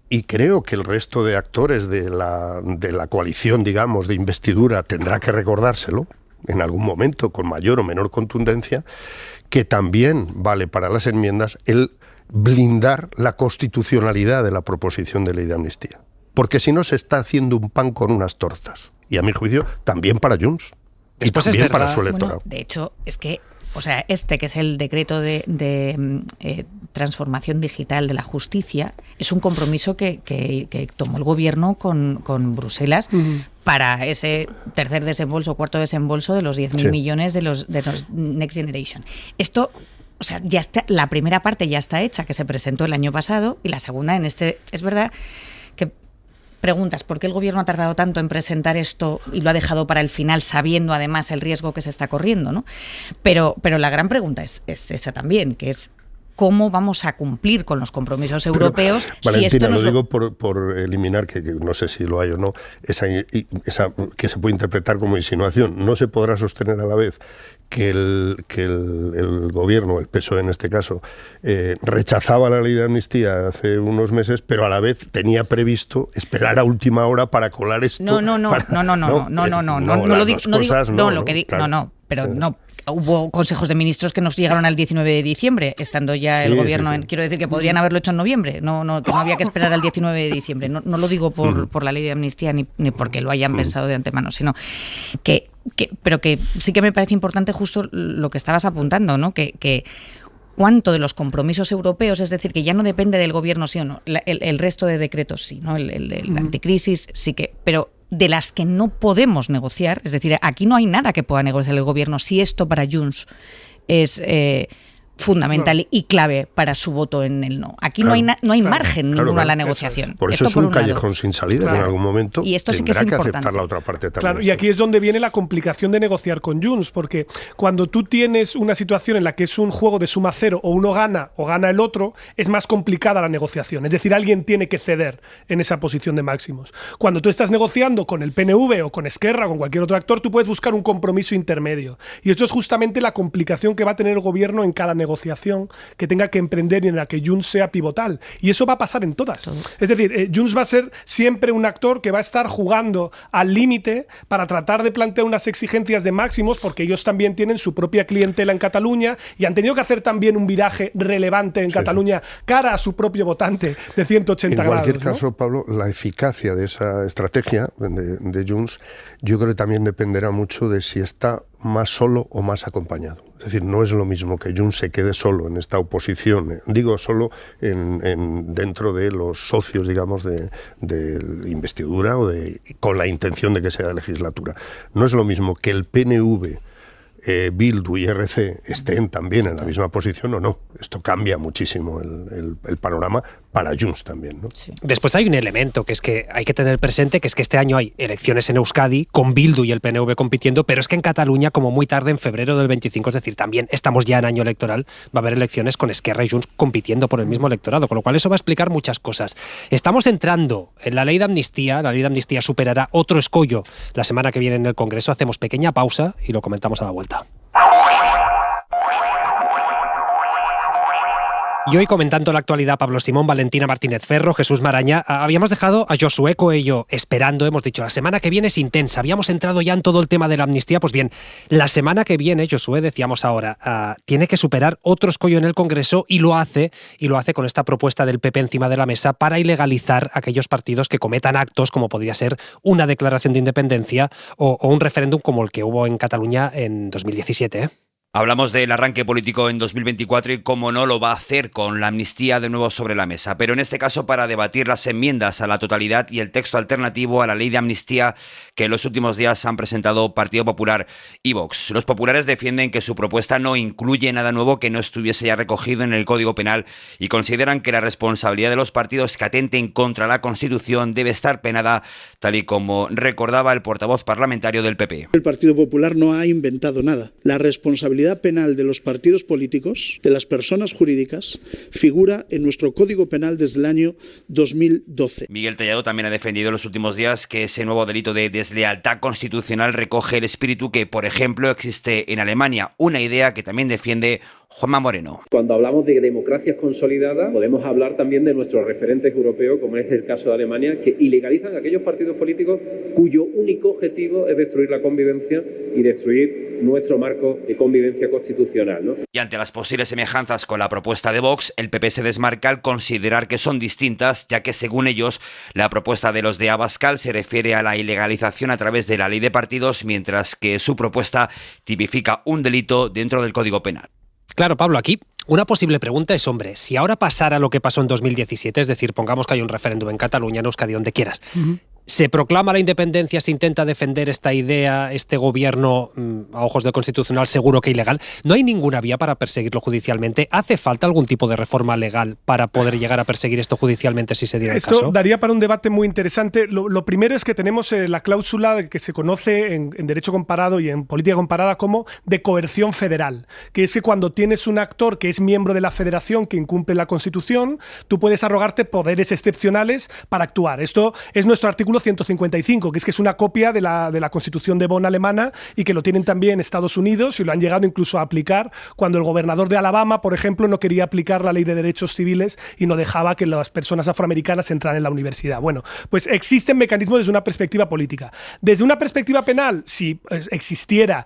y creo que el resto de actores de la coalición, digamos, de investidura tendrá que recordárselo en algún momento con mayor o menor contundencia, que también vale para las enmiendas el blindar la constitucionalidad de la proposición de ley de amnistía. Porque si no se está haciendo un pan con unas tortas. Y a mi juicio, también para Junts. Y también para su electorado. Bueno, de hecho, es que, o sea, que es el decreto de transformación digital de la justicia, es un compromiso que tomó el gobierno con Bruselas para ese tercer desembolso, cuarto desembolso de los 10.000 millones de los Next Generation. Esto, o sea, ya está, la primera parte ya está hecha, que se presentó el año pasado, y la segunda es verdad que preguntas, ¿por qué el gobierno ha tardado tanto en presentar esto y lo ha dejado para el final, sabiendo además el riesgo que se está corriendo, ¿no? Pero la gran pregunta es esa también, que es ¿cómo vamos a cumplir con los compromisos europeos? Valentina, si esto lo digo por eliminar, que no sé si lo hay o no, esa que se puede interpretar como insinuación. No se podrá sostener a la vez que el gobierno, el PSOE en este caso, rechazaba la ley de amnistía hace unos meses, pero a la vez tenía previsto esperar a última hora para colar esto. Hubo consejos de ministros que nos llegaron al 19 de diciembre, estando ya el gobierno. Quiero decir que podrían haberlo hecho en noviembre. No había que esperar al 19 de diciembre. No lo digo por la ley de amnistía ni porque lo hayan pensado de antemano, sino pero que sí que me parece importante justo lo que estabas apuntando, ¿no? Que cuánto de los compromisos europeos, es decir, que ya no depende del gobierno sí o no, el resto de decretos sí, ¿no? El anticrisis sí que, pero de las que no podemos negociar, es decir, aquí no hay nada que pueda negociar el gobierno si esto para Junts es fundamental y clave para su voto en el no. Aquí no hay margen ninguno a la negociación. Por eso esto es un callejón sin salida en algún momento. Y esto sí que es importante. Aceptar la otra parte también. Claro, y aquí es donde viene la complicación de negociar con Junts, porque cuando tú tienes una situación en la que es un juego de suma cero, o uno gana o gana el otro, es más complicada la negociación. Es decir, alguien tiene que ceder en esa posición de máximos. Cuando tú estás negociando con el PNV o con Esquerra o con cualquier otro actor, tú puedes buscar un compromiso intermedio. Y esto es justamente la complicación que va a tener el gobierno en cada negociación que tenga que emprender y en la que Junts sea pivotal. Y eso va a pasar en todas. Es decir, Junts va a ser siempre un actor que va a estar jugando al límite para tratar de plantear unas exigencias de máximos, porque ellos también tienen su propia clientela en Cataluña y han tenido que hacer también un viraje relevante en Cataluña cara a su propio votante de 180 grados. En cualquier caso, Pablo, la eficacia de esa estrategia de Junts, yo creo que también dependerá mucho de si está más solo o más acompañado. Es decir, no es lo mismo que Junts se quede solo en esta oposición, digo solo dentro de los socios, digamos, de investidura con la intención de que sea legislatura. No es lo mismo que el PNV, Bildu y RC estén también en la misma posición o no. Esto cambia muchísimo el panorama para Junts también, ¿no? Sí. Después hay un elemento que es que hay que tener presente, que es que este año hay elecciones en Euskadi con Bildu y el PNV compitiendo, pero es que en Cataluña, como muy tarde, en febrero del 25, es decir, también estamos ya en año electoral, va a haber elecciones con Esquerra y Junts compitiendo por el mismo electorado, con lo cual eso va a explicar muchas cosas. Estamos entrando en la ley de amnistía superará otro escollo la semana que viene en el Congreso. Hacemos pequeña pausa y lo comentamos a la vuelta. Y hoy, comentando la actualidad, Pablo Simón, Valentina Martínez Ferro, Jesús Maraña, habíamos dejado a Josué Coello esperando, hemos dicho, la semana que viene es intensa, habíamos entrado ya en todo el tema de la amnistía, pues bien, la semana que viene, Josué, decíamos ahora, tiene que superar otro escollo en el Congreso y lo hace con esta propuesta del PP encima de la mesa para ilegalizar aquellos partidos que cometan actos como podría ser una declaración de independencia o un referéndum como el que hubo en Cataluña en 2017, ¿eh? Hablamos del arranque político en 2024 y cómo no lo va a hacer con la amnistía de nuevo sobre la mesa, pero en este caso para debatir las enmiendas a la totalidad y el texto alternativo a la ley de amnistía que en los últimos días han presentado Partido Popular y Vox. Los populares defienden que su propuesta no incluye nada nuevo que no estuviese ya recogido en el Código Penal y consideran que la responsabilidad de los partidos que atenten contra la Constitución debe estar penada, tal y como recordaba el portavoz parlamentario del PP. El Partido Popular no ha inventado nada. La responsabilidad responsabilidad penal de los partidos políticos, de las personas jurídicas, figura en nuestro Código Penal desde el año 2012. Miguel Tellado también ha defendido en los últimos días que ese nuevo delito de deslealtad constitucional recoge el espíritu que, por ejemplo, existe en Alemania, una idea que también defiende Juanma Moreno. Cuando hablamos de democracias consolidadas, podemos hablar también de nuestros referentes europeos, como es el caso de Alemania, que ilegalizan a aquellos partidos políticos cuyo único objetivo es destruir la convivencia y destruir nuestro marco de convivencia constitucional, ¿no? Y ante las posibles semejanzas con la propuesta de Vox, el PP se desmarca al considerar que son distintas, ya que según ellos, la propuesta de los de Abascal se refiere a la ilegalización a través de la ley de partidos, mientras que su propuesta tipifica un delito dentro del Código Penal. Claro, Pablo, aquí una posible pregunta es, hombre, si ahora pasara lo que pasó en 2017, es decir, pongamos que hay un referéndum en Cataluña, en Euskadi, donde quieras, se proclama la independencia, se intenta defender esta idea, este gobierno, a ojos del Constitucional, seguro que ilegal, ¿no hay ninguna vía para perseguirlo judicialmente? ¿Hace falta algún tipo de reforma legal para poder llegar a perseguir esto judicialmente si se diera el caso? Esto daría para un debate muy interesante. Lo primero es que tenemos la cláusula que se conoce en derecho comparado y en política comparada como de coerción federal, que es que cuando tienes un actor que es miembro de la federación que incumple la Constitución, tú puedes arrogarte poderes excepcionales para actuar. Esto es nuestro artículo 155, que es una copia de la Constitución de Bonn alemana y que lo tienen también Estados Unidos y lo han llegado incluso a aplicar cuando el gobernador de Alabama, por ejemplo, no quería aplicar la ley de derechos civiles y no dejaba que las personas afroamericanas entraran en la universidad. Bueno, pues existen mecanismos desde una perspectiva política. Desde una perspectiva penal, si existiera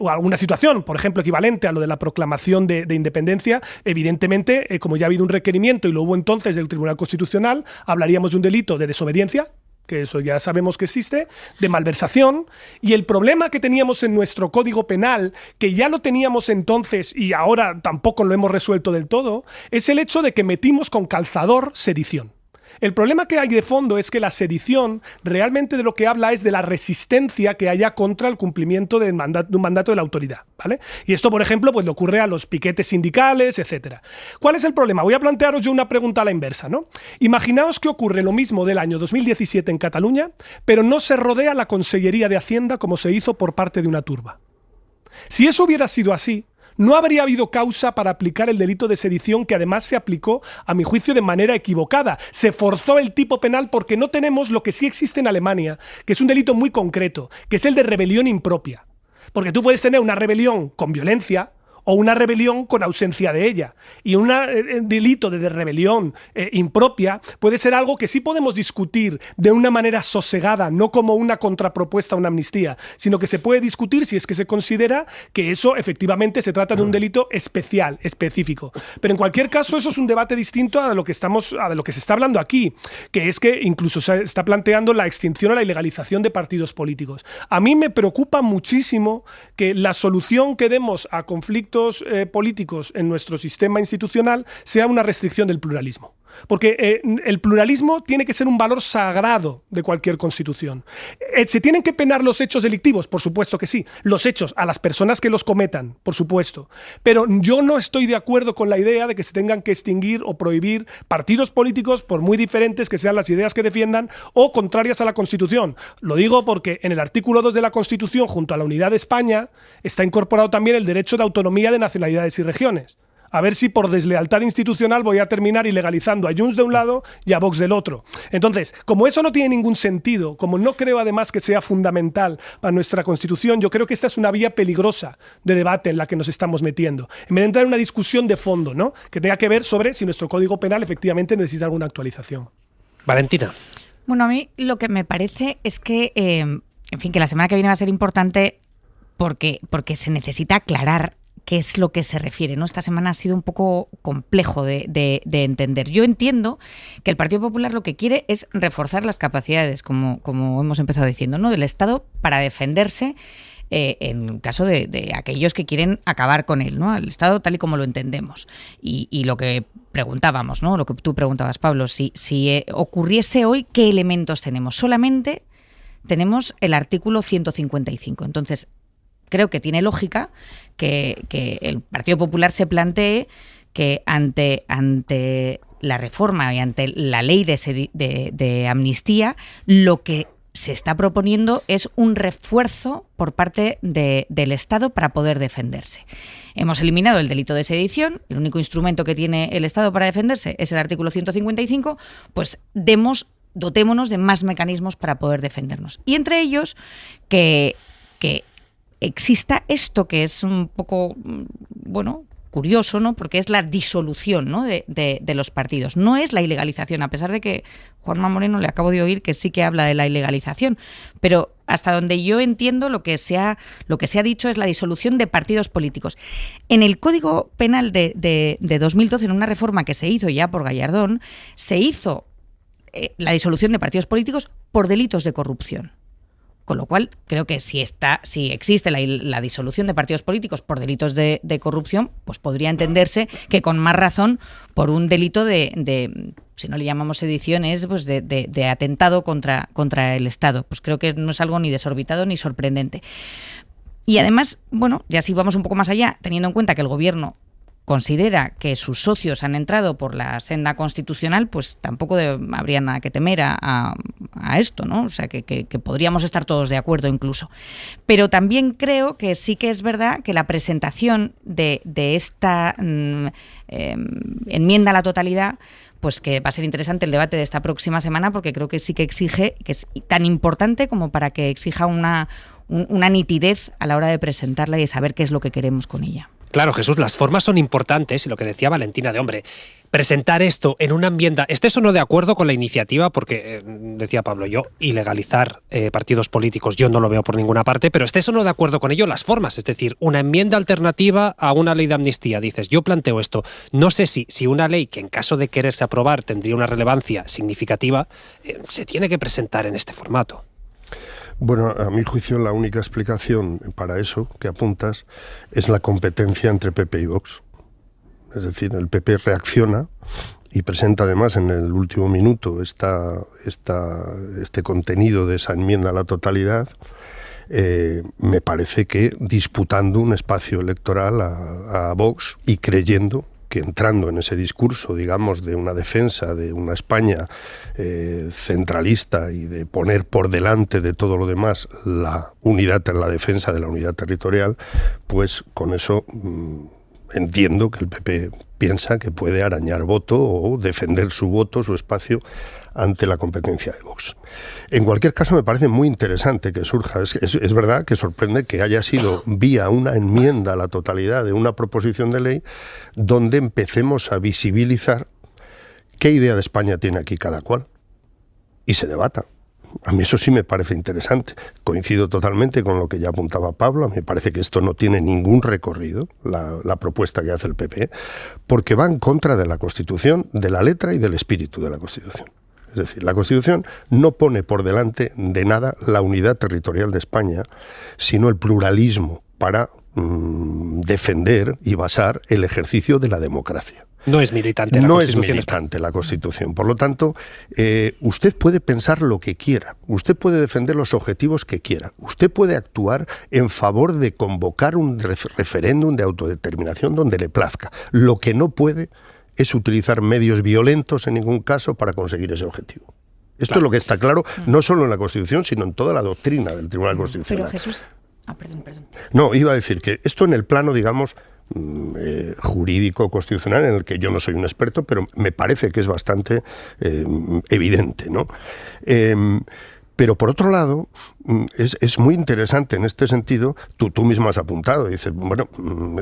alguna situación, por ejemplo, equivalente a lo de la proclamación de independencia, evidentemente, como ya ha habido un requerimiento y lo hubo entonces del Tribunal Constitucional, hablaríamos de un delito de desobediencia, que eso ya sabemos que existe, de malversación, y el problema que teníamos en nuestro Código Penal, que ya lo teníamos entonces y ahora tampoco lo hemos resuelto del todo, es el hecho de que metimos con calzador sedición. El problema que hay de fondo es que la sedición realmente de lo que habla es de la resistencia que haya contra el cumplimiento de un mandato de la autoridad, ¿vale? Y esto, por ejemplo, pues le ocurre a los piquetes sindicales, etcétera. ¿Cuál es el problema? Voy a plantearos yo una pregunta a la inversa, ¿no? Imaginaos que ocurre lo mismo del año 2017 en Cataluña, pero no se rodea la Consellería de Hacienda como se hizo por parte de una turba. Si eso hubiera sido así, no habría habido causa para aplicar el delito de sedición, que además se aplicó, a mi juicio, de manera equivocada. Se forzó el tipo penal porque no tenemos lo que sí existe en Alemania, que es un delito muy concreto, que es el de rebelión impropia. Porque tú puedes tener una rebelión con violencia o una rebelión con ausencia de ella. Y un delito de rebelión impropia puede ser algo que sí podemos discutir de una manera sosegada, no como una contrapropuesta a una amnistía, sino que se puede discutir si es que se considera que eso efectivamente se trata de un delito especial, específico. Pero en cualquier caso, eso es un debate distinto a lo que se está hablando aquí, que es que incluso se está planteando la extinción o la ilegalización de partidos políticos. A mí me preocupa muchísimo que la solución que demos a conflictos políticos en nuestro sistema institucional sea una restricción del pluralismo. Porque el pluralismo tiene que ser un valor sagrado de cualquier constitución. ¿Se tienen que penar los hechos delictivos? Por supuesto que sí. Los hechos a las personas que los cometan, por supuesto. Pero yo no estoy de acuerdo con la idea de que se tengan que extinguir o prohibir partidos políticos, por muy diferentes que sean las ideas que defiendan o contrarias a la Constitución. Lo digo porque en el artículo 2 de la Constitución, junto a la unidad de España, está incorporado también el derecho de autonomía de nacionalidades y regiones. A ver si por deslealtad institucional voy a terminar ilegalizando a Junts de un lado y a Vox del otro. Entonces, como eso no tiene ningún sentido, como no creo además que sea fundamental para nuestra Constitución, yo creo que esta es una vía peligrosa de debate en la que nos estamos metiendo. En vez de entrar en una discusión de fondo, ¿no?, que tenga que ver sobre si nuestro Código Penal efectivamente necesita alguna actualización. Valentina. Bueno, a mí lo que me parece es que, en fin, que la semana que viene va a ser importante porque se necesita aclarar qué es lo que se refiere, ¿no? Esta semana ha sido un poco complejo de entender. Yo entiendo que el Partido Popular lo que quiere es reforzar las capacidades, como hemos empezado diciendo, ¿no?, del Estado para defenderse en caso de aquellos que quieren acabar con él, ¿no?, el Estado tal y como lo entendemos. Y lo que preguntábamos, ¿no?, lo que tú preguntabas, Pablo, si ocurriese hoy, ¿qué elementos tenemos? Solamente tenemos el artículo 155. Entonces, creo que tiene lógica que el Partido Popular se plantee que ante la reforma y ante la ley de amnistía, lo que se está proponiendo es un refuerzo por parte del Estado para poder defenderse. Hemos eliminado el delito de sedición, el único instrumento que tiene el Estado para defenderse es el artículo 155, pues dotémonos de más mecanismos para poder defendernos. Y entre ellos, que exista esto que es un poco, curioso, ¿no? Porque es la disolución, ¿no? de los partidos. No es la ilegalización, a pesar de que Juanma Moreno le acabo de oír que sí que habla de la ilegalización. Pero hasta donde yo entiendo, lo que se ha dicho es la disolución de partidos políticos. En el Código Penal de 2012, en una reforma que se hizo ya por Gallardón, se hizo la disolución de partidos políticos por delitos de corrupción. Con lo cual, creo que si existe la disolución de partidos políticos por delitos de corrupción, pues podría entenderse que con más razón por un delito de si no le llamamos sedición, es pues de atentado contra el Estado. Pues creo que no es algo ni desorbitado ni sorprendente. Y además, ya si vamos un poco más allá, teniendo en cuenta que el Gobierno considera que sus socios han entrado por la senda constitucional, pues tampoco habría nada que temer a esto, ¿no? O sea, que podríamos estar todos de acuerdo incluso. Pero también creo que sí que es verdad que la presentación de esta enmienda a la totalidad, pues que va a ser interesante el debate de esta próxima semana, porque creo que sí que exige, que es tan importante como para que exija una nitidez a la hora de presentarla y de saber qué es lo que queremos con ella. Claro, Jesús, las formas son importantes y lo que decía Valentina, presentar esto en una enmienda, estés o no de acuerdo con la iniciativa, porque decía Pablo, yo ilegalizar partidos políticos yo no lo veo por ninguna parte, pero estés o no de acuerdo con ello, las formas, es decir, una enmienda alternativa a una ley de amnistía. Dices, yo planteo esto, no sé si una ley que en caso de quererse aprobar tendría una relevancia significativa, se tiene que presentar en este formato. Bueno, a mi juicio la única explicación para eso que apuntas es la competencia entre PP y Vox. Es decir, el PP reacciona y presenta además en el último minuto este contenido de esa enmienda a la totalidad, me parece que disputando un espacio electoral a Vox y creyendo que entrando en ese discurso, digamos, de una defensa de una España centralista y de poner por delante de todo lo demás la defensa de la unidad territorial, pues con eso entiendo que el PP piensa que puede arañar voto o defender su voto, su espacio, ante la competencia de Vox. En cualquier caso, me parece muy interesante que surja. Es verdad que sorprende que haya sido vía una enmienda a la totalidad de una proposición de ley donde empecemos a visibilizar qué idea de España tiene aquí cada cual y se debata. A mí eso sí me parece interesante. Coincido totalmente con lo que ya apuntaba Pablo. Me parece que esto no tiene ningún recorrido, la propuesta que hace el PP, porque va en contra de la Constitución, de la letra y del espíritu de la Constitución. Es decir, la Constitución no pone por delante de nada la unidad territorial de España, sino el pluralismo para defender y basar el ejercicio de la democracia. No es militante la Constitución. No es militante la Constitución. Por lo tanto, usted puede pensar lo que quiera, usted puede defender los objetivos que quiera, usted puede actuar en favor de convocar un referéndum de autodeterminación donde le plazca. Lo que no puede es utilizar medios violentos en ningún caso para conseguir ese objetivo. Esto es lo que está claro, no solo en la Constitución, sino en toda la doctrina del Tribunal Constitucional. Pero Jesús... perdón. No, iba a decir que esto en el plano, digamos, jurídico, constitucional, en el que yo no soy un experto, pero me parece que es bastante evidente, ¿no? Pero por otro lado, es muy interesante en este sentido, tú mismo has apuntado, dices, bueno,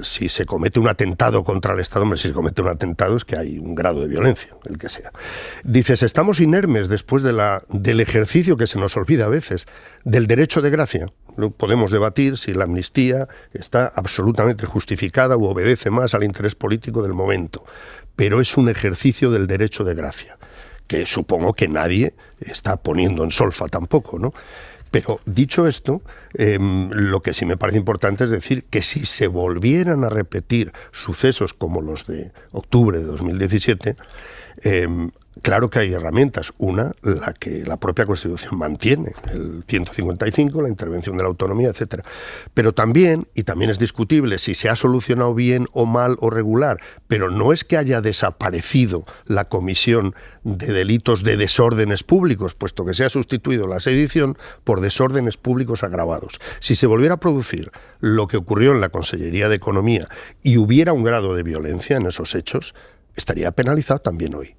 si se comete un atentado contra el Estado, si se comete un atentado es que hay un grado de violencia, el que sea. Dices, estamos inermes después del ejercicio que se nos olvida a veces, del derecho de gracia. Podemos debatir si la amnistía está absolutamente justificada u obedece más al interés político del momento, pero es un ejercicio del derecho de gracia, que supongo que nadie está poniendo en solfa tampoco, ¿no? Pero dicho esto, lo que sí me parece importante es decir que si se volvieran a repetir sucesos como los de octubre de 2017, Claro que hay herramientas. Una, la que la propia Constitución mantiene, el 155, la intervención de la autonomía, etcétera. Pero también, y también es discutible si se ha solucionado bien o mal o regular, pero no es que haya desaparecido la comisión de delitos de desórdenes públicos, puesto que se ha sustituido la sedición por desórdenes públicos agravados. Si se volviera a producir lo que ocurrió en la Consellería de Economía y hubiera un grado de violencia en esos hechos, estaría penalizado también hoy.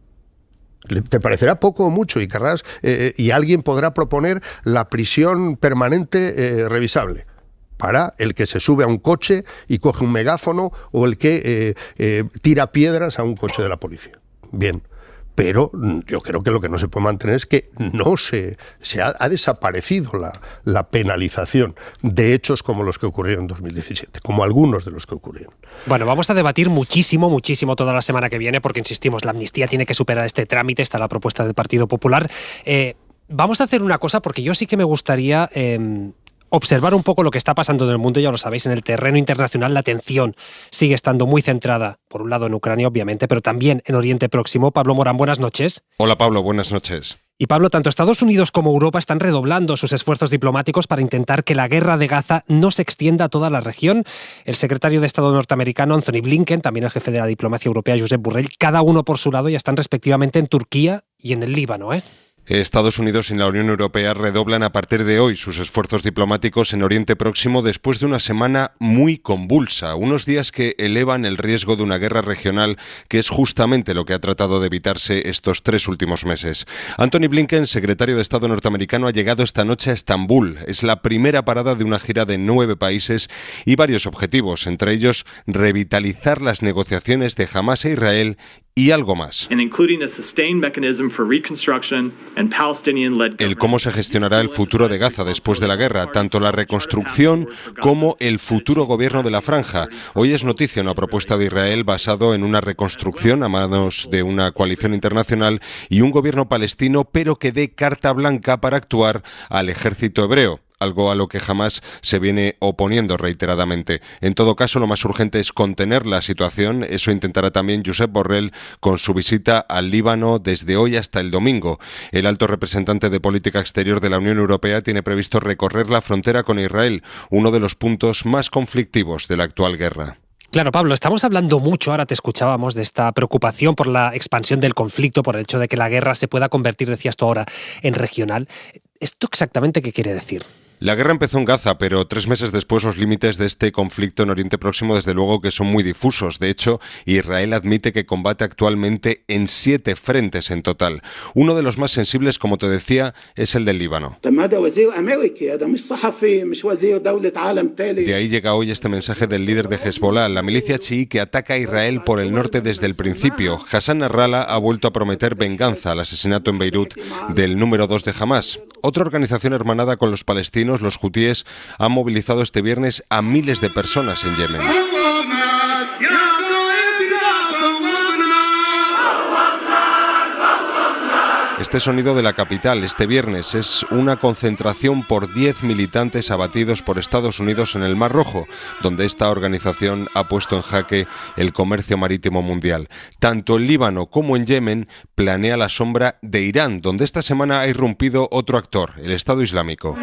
Te parecerá poco o mucho y querrás y alguien podrá proponer la prisión permanente revisable para el que se sube a un coche y coge un megáfono o el que tira piedras a un coche de la policía. Bien. Pero yo creo que lo que no se puede mantener es que no se ha desaparecido la penalización de hechos como los que ocurrieron en 2017, como algunos de los que ocurrieron. Bueno, vamos a debatir muchísimo toda la semana que viene, porque insistimos, la amnistía tiene que superar este trámite, está la propuesta del Partido Popular. Vamos a hacer una cosa, porque yo sí que me gustaría observar un poco lo que está pasando en el mundo. Ya lo sabéis, en el terreno internacional la atención sigue estando muy centrada, por un lado en Ucrania, obviamente, pero también en Oriente Próximo. Pablo Morán, buenas noches. Hola Pablo, buenas noches. Y Pablo, tanto Estados Unidos como Europa están redoblando sus esfuerzos diplomáticos para intentar que la guerra de Gaza no se extienda a toda la región. El secretario de Estado norteamericano, Anthony Blinken, también el jefe de la diplomacia europea, Josep Borrell, cada uno por su lado ya están respectivamente en Turquía y en el Líbano, Estados Unidos y la Unión Europea redoblan a partir de hoy sus esfuerzos diplomáticos en Oriente Próximo después de una semana muy convulsa, unos días que elevan el riesgo de una guerra regional, que es justamente lo que ha tratado de evitarse estos 3 últimos meses. Anthony Blinken, secretario de Estado norteamericano, ha llegado esta noche a Estambul. Es la primera parada de una gira de 9 países y varios objetivos, entre ellos revitalizar las negociaciones de Hamás e Israel y algo más. El cómo se gestionará el futuro de Gaza después de la guerra, tanto la reconstrucción como el futuro gobierno de la franja. Hoy es noticia una propuesta de Israel basado en una reconstrucción a manos de una coalición internacional y un gobierno palestino, pero que dé carta blanca para actuar al ejército hebreo, algo a lo que jamás se viene oponiendo reiteradamente. En todo caso, lo más urgente es contener la situación. Eso intentará también Josep Borrell con su visita al Líbano desde hoy hasta el domingo. El alto representante de política exterior de la Unión Europea tiene previsto recorrer la frontera con Israel, uno de los puntos más conflictivos de la actual guerra. Claro, Pablo, estamos hablando mucho, ahora te escuchábamos, de esta preocupación por la expansión del conflicto, por el hecho de que la guerra se pueda convertir, decías tú ahora, en regional. ¿Esto exactamente qué quiere decir? La guerra empezó en Gaza, pero 3 meses después los límites de este conflicto en Oriente Próximo desde luego que son muy difusos. De hecho, Israel admite que combate actualmente en 7 frentes en total. Uno de los más sensibles, como te decía, es el del Líbano. De ahí llega hoy este mensaje del líder de Hezbollah, la milicia chií que ataca a Israel por el norte desde el principio. Hassan Nasrallah ha vuelto a prometer venganza al asesinato en Beirut del número 2 de Hamás. Otra organización hermanada con los palestinos, los hutíes, han movilizado este viernes a miles de personas en Yemen. Este sonido de la capital este viernes es una concentración por 10 militantes abatidos por Estados Unidos en el Mar Rojo, donde esta organización ha puesto en jaque el comercio marítimo mundial. Tanto en Líbano como en Yemen planea la sombra de Irán, donde esta semana ha irrumpido otro actor, el Estado Islámico.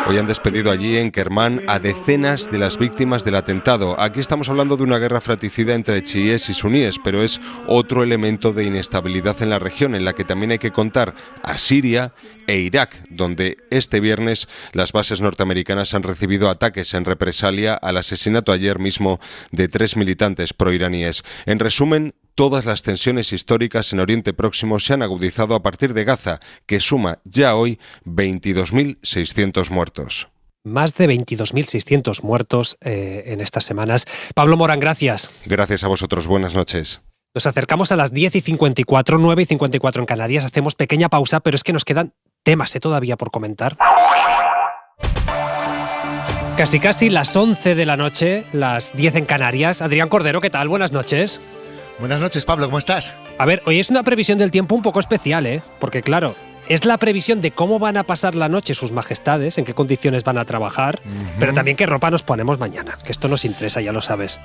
Hoy han despedido allí en Kermán a decenas de las víctimas del atentado. Aquí estamos hablando de una guerra fratricida entre chiíes y suníes, pero es otro elemento de inestabilidad en la región, en la que también hay que contar a Siria e Irak, donde este viernes las bases norteamericanas han recibido ataques en represalia al asesinato ayer mismo de 3 militantes proiraníes. En resumen, todas las tensiones históricas en Oriente Próximo se han agudizado a partir de Gaza, que suma ya hoy 22.600 muertos. Más de 22.600 muertos en estas semanas. Pablo Morán, gracias. Gracias a vosotros, buenas noches. Nos acercamos a las 10:54, 9:54 en Canarias. Hacemos pequeña pausa, pero es que nos quedan temas todavía por comentar. Casi las 11 de la noche, las 10 en Canarias. Adrián Cordero, ¿qué tal? Buenas noches. Buenas noches, Pablo, ¿cómo estás? A ver, hoy es una previsión del tiempo un poco especial, porque claro, es la previsión de cómo van a pasar la noche sus majestades, en qué condiciones van a trabajar, pero también qué ropa nos ponemos mañana, que esto nos interesa, ya lo sabes.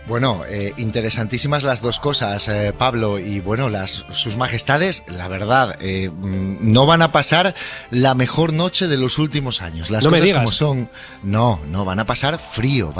Bueno, interesantísimas las dos cosas, Pablo, y bueno, sus majestades, la verdad, no van a pasar la mejor noche de los últimos años. Las cosas como son, no, van a pasar frío,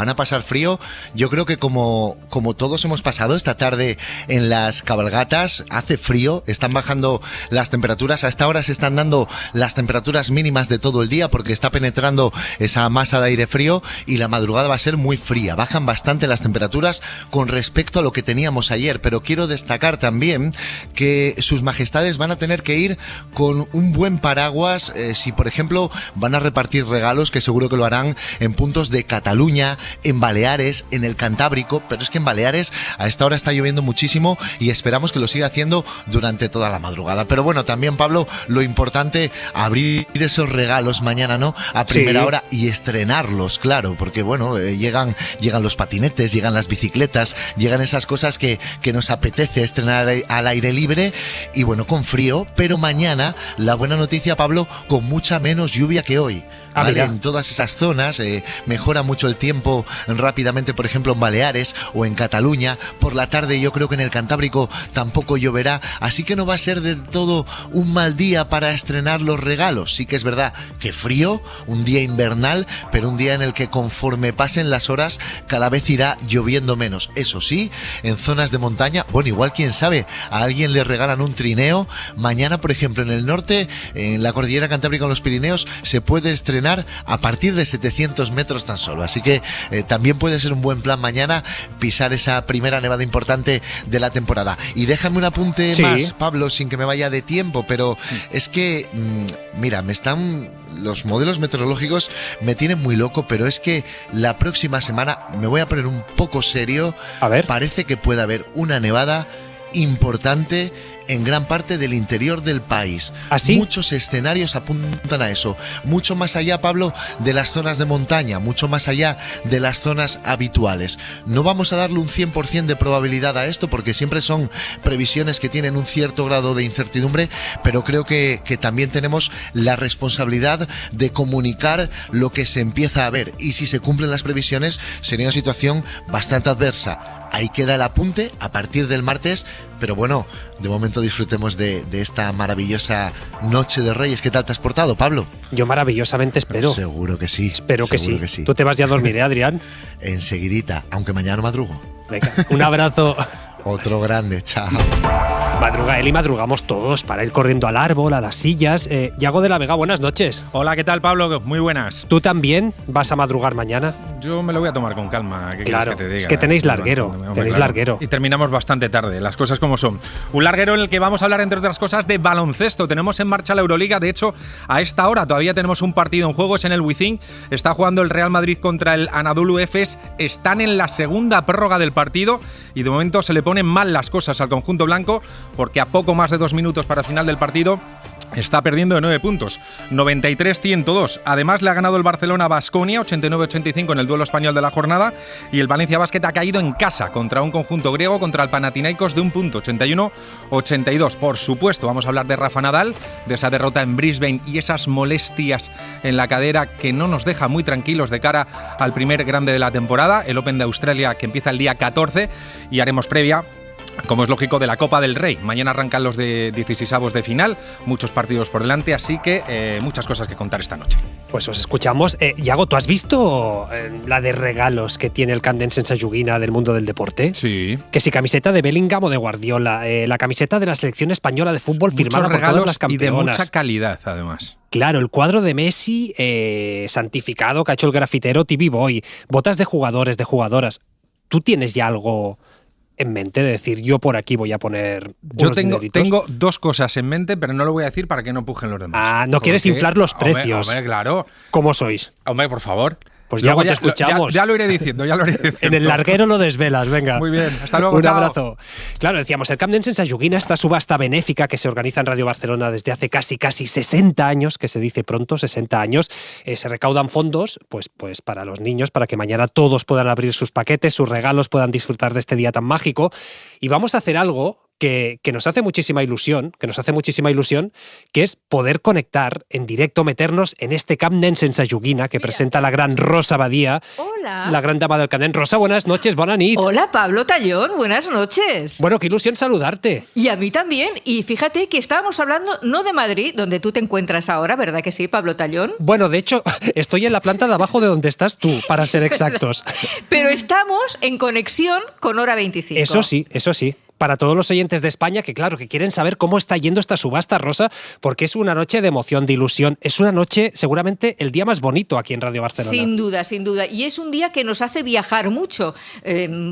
Yo creo que como todos hemos pasado esta tarde en las cabalgatas, hace frío, están bajando las temperaturas, a esta hora se están dando las temperaturas mínimas de todo el día porque está penetrando esa masa de aire frío y la madrugada va a ser muy fría, bajan bastante las temperaturas con respecto a lo que teníamos ayer, pero quiero destacar también que sus majestades van a tener que ir con un buen paraguas si por ejemplo van a repartir regalos, que seguro que lo harán en puntos de Cataluña, en Baleares, en el Cantábrico, pero es que en Baleares a esta hora está lloviendo muchísimo y esperamos que lo siga haciendo durante toda la madrugada. Pero bueno, también, Pablo, lo importante, abrir esos regalos mañana, ¿no?, a primera hora y estrenarlos, claro, porque bueno, llegan los patinetes, llegan las bicicletas, llegan esas cosas que nos apetece estrenar al aire libre y bueno, con frío, pero mañana la buena noticia, Pablo, con mucha menos lluvia que hoy. ¿Vale? En todas esas zonas mejora mucho el tiempo rápidamente, por ejemplo en Baleares o en Cataluña. Por la tarde yo creo que en el Cantábrico tampoco lloverá, así que no va a ser del todo un mal día para estrenar los regalos. Sí que es verdad que frío, un día invernal, pero un día en el que conforme pasen las horas cada vez irá lloviendo menos. Eso sí, en zonas de montaña, bueno, igual quién sabe, a alguien le regalan un trineo. Mañana, por ejemplo, en el norte, en la cordillera Cantábrica, en los Pirineos, se puede estrenar a partir de 700 metros tan solo. Así que también puede ser un buen plan mañana pisar esa primera nevada importante de la temporada. Y déjame un apunte más, Pablo, sin que me vaya de tiempo, pero es que, mira, los modelos meteorológicos me tienen muy loco, pero es que la próxima semana me voy a poner un poco serio. A ver. Parece que puede haber una nevada importante en gran parte del interior del país. ¿Así? Muchos escenarios apuntan a eso. Mucho más allá, Pablo, de las zonas de montaña, mucho más allá de las zonas habituales. No vamos a darle un 100% de probabilidad a esto porque siempre son previsiones que tienen un cierto grado de incertidumbre, pero creo que también tenemos la responsabilidad de comunicar lo que se empieza a ver, y si se cumplen las previsiones sería una situación bastante adversa. Ahí queda el apunte a partir del martes, pero bueno, de momento disfrutemos de esta maravillosa noche de Reyes. ¿Qué tal te has portado, Pablo? Yo maravillosamente espero. Seguro que sí. Espero que sí. ¿Tú te vas ya a dormir, Adrián? Enseguidita, aunque mañana madrugo. Venga, un abrazo. Otro grande, chao. Madruga él y madrugamos todos para ir corriendo al árbol, a las sillas. Yago de la Vega, buenas noches. Hola, ¿qué tal, Pablo? Muy buenas. ¿Tú también vas a madrugar mañana? Yo me lo voy a tomar con calma. ¿Qué claro, que te diga? Es que tenéis larguero. Larguero. Y terminamos bastante tarde, las cosas como son. Un larguero en el que vamos a hablar, entre otras cosas, de baloncesto. Tenemos en marcha la Euroliga. De hecho, a esta hora todavía tenemos un partido en juego, es en el Wizzing. Está jugando el Real Madrid contra el Anadolu Efes. Están en la segunda prórroga del partido y de momento se le ponen mal las cosas al conjunto blanco porque a poco más de 2 minutos para el final del partido está perdiendo de 9 puntos, 93-102. Además, le ha ganado el Barcelona a Baskonia, 89-85 en el duelo español de la jornada, y el Valencia Basket ha caído en casa contra un conjunto griego, contra el Panathinaikos, de un punto, 81-82. Por supuesto, vamos a hablar de Rafa Nadal, de esa derrota en Brisbane y esas molestias en la cadera que no nos deja muy tranquilos de cara al primer grande de la temporada, el Open de Australia, que empieza el día 14, y haremos previa, como es lógico, de la Copa del Rey. Mañana arrancan los de 16avos de final, muchos partidos por delante, así que muchas cosas que contar esta noche. Pues os escuchamos. Yago, ¿tú has visto la de regalos que tiene el Camp Nou en Sayuguina del mundo del deporte? Sí. Que si camiseta de Bellingham o de Guardiola, la camiseta de la selección española de fútbol firmada por todas las campeonas. Y de mucha calidad, además. Claro, el cuadro de Messi santificado que ha hecho el grafitero TV Boy, botas de jugadores, de jugadoras. ¿Tú tienes ya algo en mente de decir, yo por aquí voy a poner yo tengo 2 cosas en mente, pero no lo voy a decir para que no pujen los demás? Ah, no quieres inflar los precios. Hombre, claro. ¿Cómo sois? Hombre, por favor. Pues ya te escuchamos. Ya lo iré diciendo, En el larguero lo desvelas, venga. Muy bien, hasta luego, Un abrazo. Claro, decíamos, el Camp Nou en Sayuguina, esta subasta benéfica que se organiza en Radio Barcelona desde hace casi 60 años, que se dice pronto, 60 años, se recaudan fondos pues para los niños, para que mañana todos puedan abrir sus paquetes, sus regalos, puedan disfrutar de este día tan mágico. Y vamos a hacer algo que nos hace muchísima ilusión, que es poder conectar en directo, meternos en este Camp Nen sense joguina que presenta la gran Rosa Badía. Hola. La gran dama del Camp Nen. Rosa, buenas noches, bona nit. Hola, Pablo Tallón, buenas noches. Bueno, qué ilusión saludarte. Y a mí también. Y fíjate que estábamos hablando no de Madrid, donde tú te encuentras ahora, ¿verdad que sí, Pablo Tallón? Bueno, de hecho, estoy en la planta de abajo de donde estás tú, para ser exactos. Pero estamos en conexión con Hora 25. Eso sí. Para todos los oyentes de España, que claro, que quieren saber cómo está yendo esta subasta, Rosa, porque es una noche de emoción, de ilusión. Es una noche, seguramente, el día más bonito aquí en Radio Barcelona. Sin duda, sin duda. Y es un día que nos hace viajar mucho.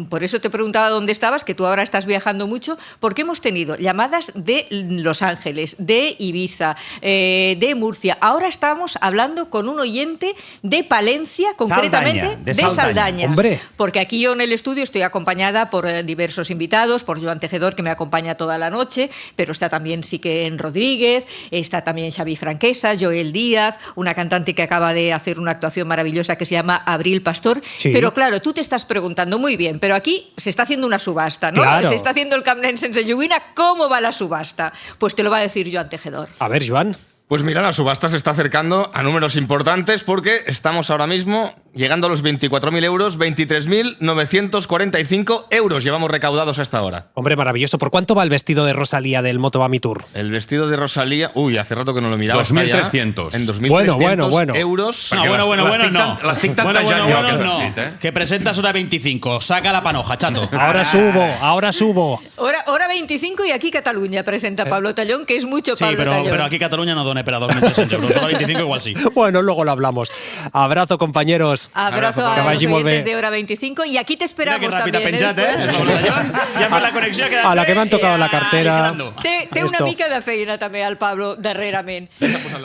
Por eso te preguntaba dónde estabas, que tú ahora estás viajando mucho, porque hemos tenido llamadas de Los Ángeles, de Ibiza, de Murcia. Ahora estamos hablando con un oyente de Palencia, concretamente de Saldaña. Hombre. Porque aquí yo en el estudio estoy acompañada por diversos invitados, por Joan Tejedor, que me acompaña toda la noche, pero está también Siquén Rodríguez, está también Xavi Franquesa, Joel Díaz, una cantante que acaba de hacer una actuación maravillosa que se llama Abril Pastor. Sí. Pero claro, tú te estás preguntando muy bien, pero aquí se está haciendo una subasta, ¿no? Claro. Se está haciendo el Camp Nen sense joguina. ¿Cómo va la subasta? Pues te lo va a decir Joan Tejedor. A ver, Joan. Pues mira, la subasta se está acercando a números importantes porque estamos ahora mismo llegando a los 24.000 euros, 23.945 euros llevamos recaudados hasta ahora. Hombre, maravilloso. ¿Por cuánto va el vestido de Rosalía del Motobami Tour? El vestido de Rosalía, hace rato que no lo miraba. 2.300. En 2.300 euros. Bueno, no. Las tic-tac no. Que presentas Hora 25. Saca la panoja, chato. Ahora subo. Hora 25 y aquí Cataluña presenta Pablo Tallón, que es mucho Pablo Tallón. Pero aquí Cataluña no dona para 2.300 euros. Hora 25 igual sí. Bueno, luego lo hablamos. Abrazo, compañeros. Abrazo a los oyentes de Hora 25 y aquí te esperamos también. Penjat, Ja fa la connexió. A la que me han tocado la cartera. Té una mica de feina també al Pablo darrerament.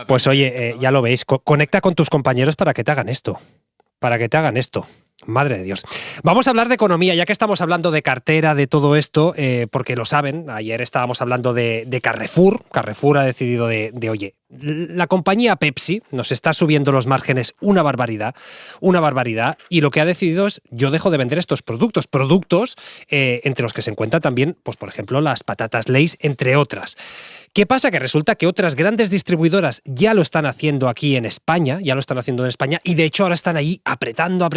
Pues oye, ya lo veis, conecta con tus compañeros para que te hagan esto. Madre de Dios. Vamos a hablar de economía, ya que estamos hablando de cartera, de todo esto, porque lo saben, ayer estábamos hablando de Carrefour. Carrefour ha decidido oye, la compañía Pepsi nos está subiendo los márgenes una barbaridad, y lo que ha decidido es, yo dejo de vender estos productos entre los que se encuentran también, pues por ejemplo, las patatas Lay's, entre otras. ¿Qué pasa? Que resulta que otras grandes distribuidoras ya lo están haciendo aquí en España, y de hecho ahora están ahí apretando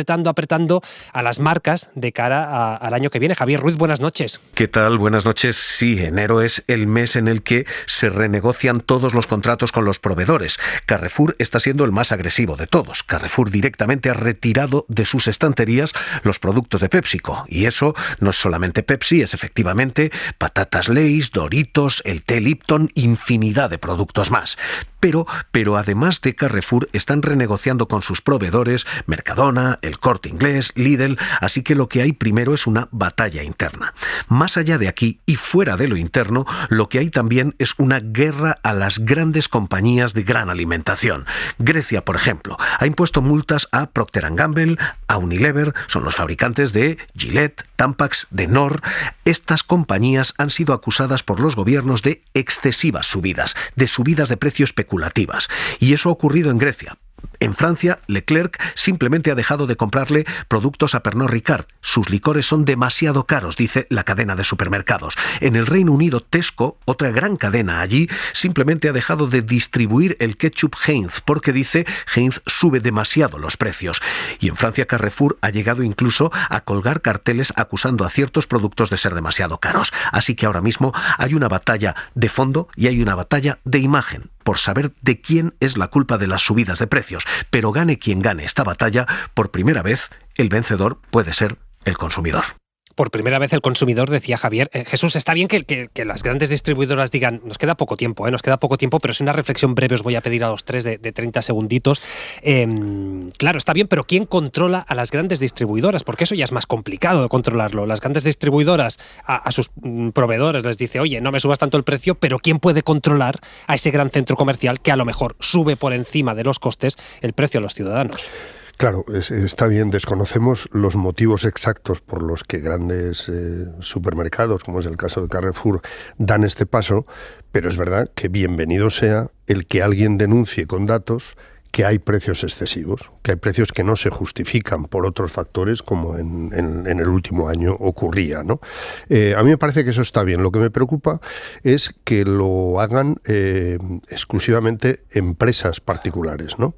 a las marcas de cara al año que viene. Javier Ruiz, buenas noches. ¿Qué tal? Buenas noches. Sí, enero es el mes en el que se renegocian todos los contratos con los proveedores. Carrefour está siendo el más agresivo de todos. Carrefour directamente ha retirado de sus estanterías los productos de PepsiCo. Y eso no es solamente Pepsi, es efectivamente patatas Lay's, Doritos, el té Lipton, infinidad de productos más. Pero además de Carrefour, están renegociando con sus proveedores Mercadona, El Corte Inglés, Lidl, así que lo que hay primero es una batalla interna. Más allá de aquí y fuera de lo interno, lo que hay también es una guerra a las grandes compañías de gran alimentación. Grecia, por ejemplo, ha impuesto multas a Procter & Gamble, a Unilever, son los fabricantes de Gillette, Tampax, de Knorr. Estas compañías han sido acusadas por los gobiernos de excesivas subidas, de precios especulativas. Y eso ha ocurrido en Grecia. En Francia, Leclerc simplemente ha dejado de comprarle productos a Pernod Ricard. Sus licores son demasiado caros, dice la cadena de supermercados. En el Reino Unido, Tesco, otra gran cadena allí, simplemente ha dejado de distribuir el ketchup Heinz, porque dice Heinz sube demasiado los precios. Y en Francia, Carrefour ha llegado incluso a colgar carteles acusando a ciertos productos de ser demasiado caros. Así que ahora mismo hay una batalla de fondo y hay una batalla de imagen, por saber de quién es la culpa de las subidas de precios. Pero gane quien gane esta batalla, por primera vez el vencedor puede ser el consumidor. Por primera vez el consumidor, decía Javier. Jesús, está bien que las grandes distribuidoras digan, nos queda poco tiempo, pero es una reflexión breve, os voy a pedir a los tres de 30 segunditos. Claro, está bien, pero ¿quién controla a las grandes distribuidoras? Porque eso ya es más complicado de controlarlo. Las grandes distribuidoras a sus proveedores les dice, oye, no me subas tanto el precio, pero ¿quién puede controlar a ese gran centro comercial que a lo mejor sube por encima de los costes el precio a los ciudadanos? Claro, está bien, desconocemos los motivos exactos por los que grandes supermercados, como es el caso de Carrefour, dan este paso, pero es verdad que bienvenido sea el que alguien denuncie con datos que hay precios excesivos, que hay precios que no se justifican por otros factores como en el último año ocurría, ¿no? A mí me parece que eso está bien. Lo que me preocupa es que lo hagan exclusivamente empresas particulares, ¿no?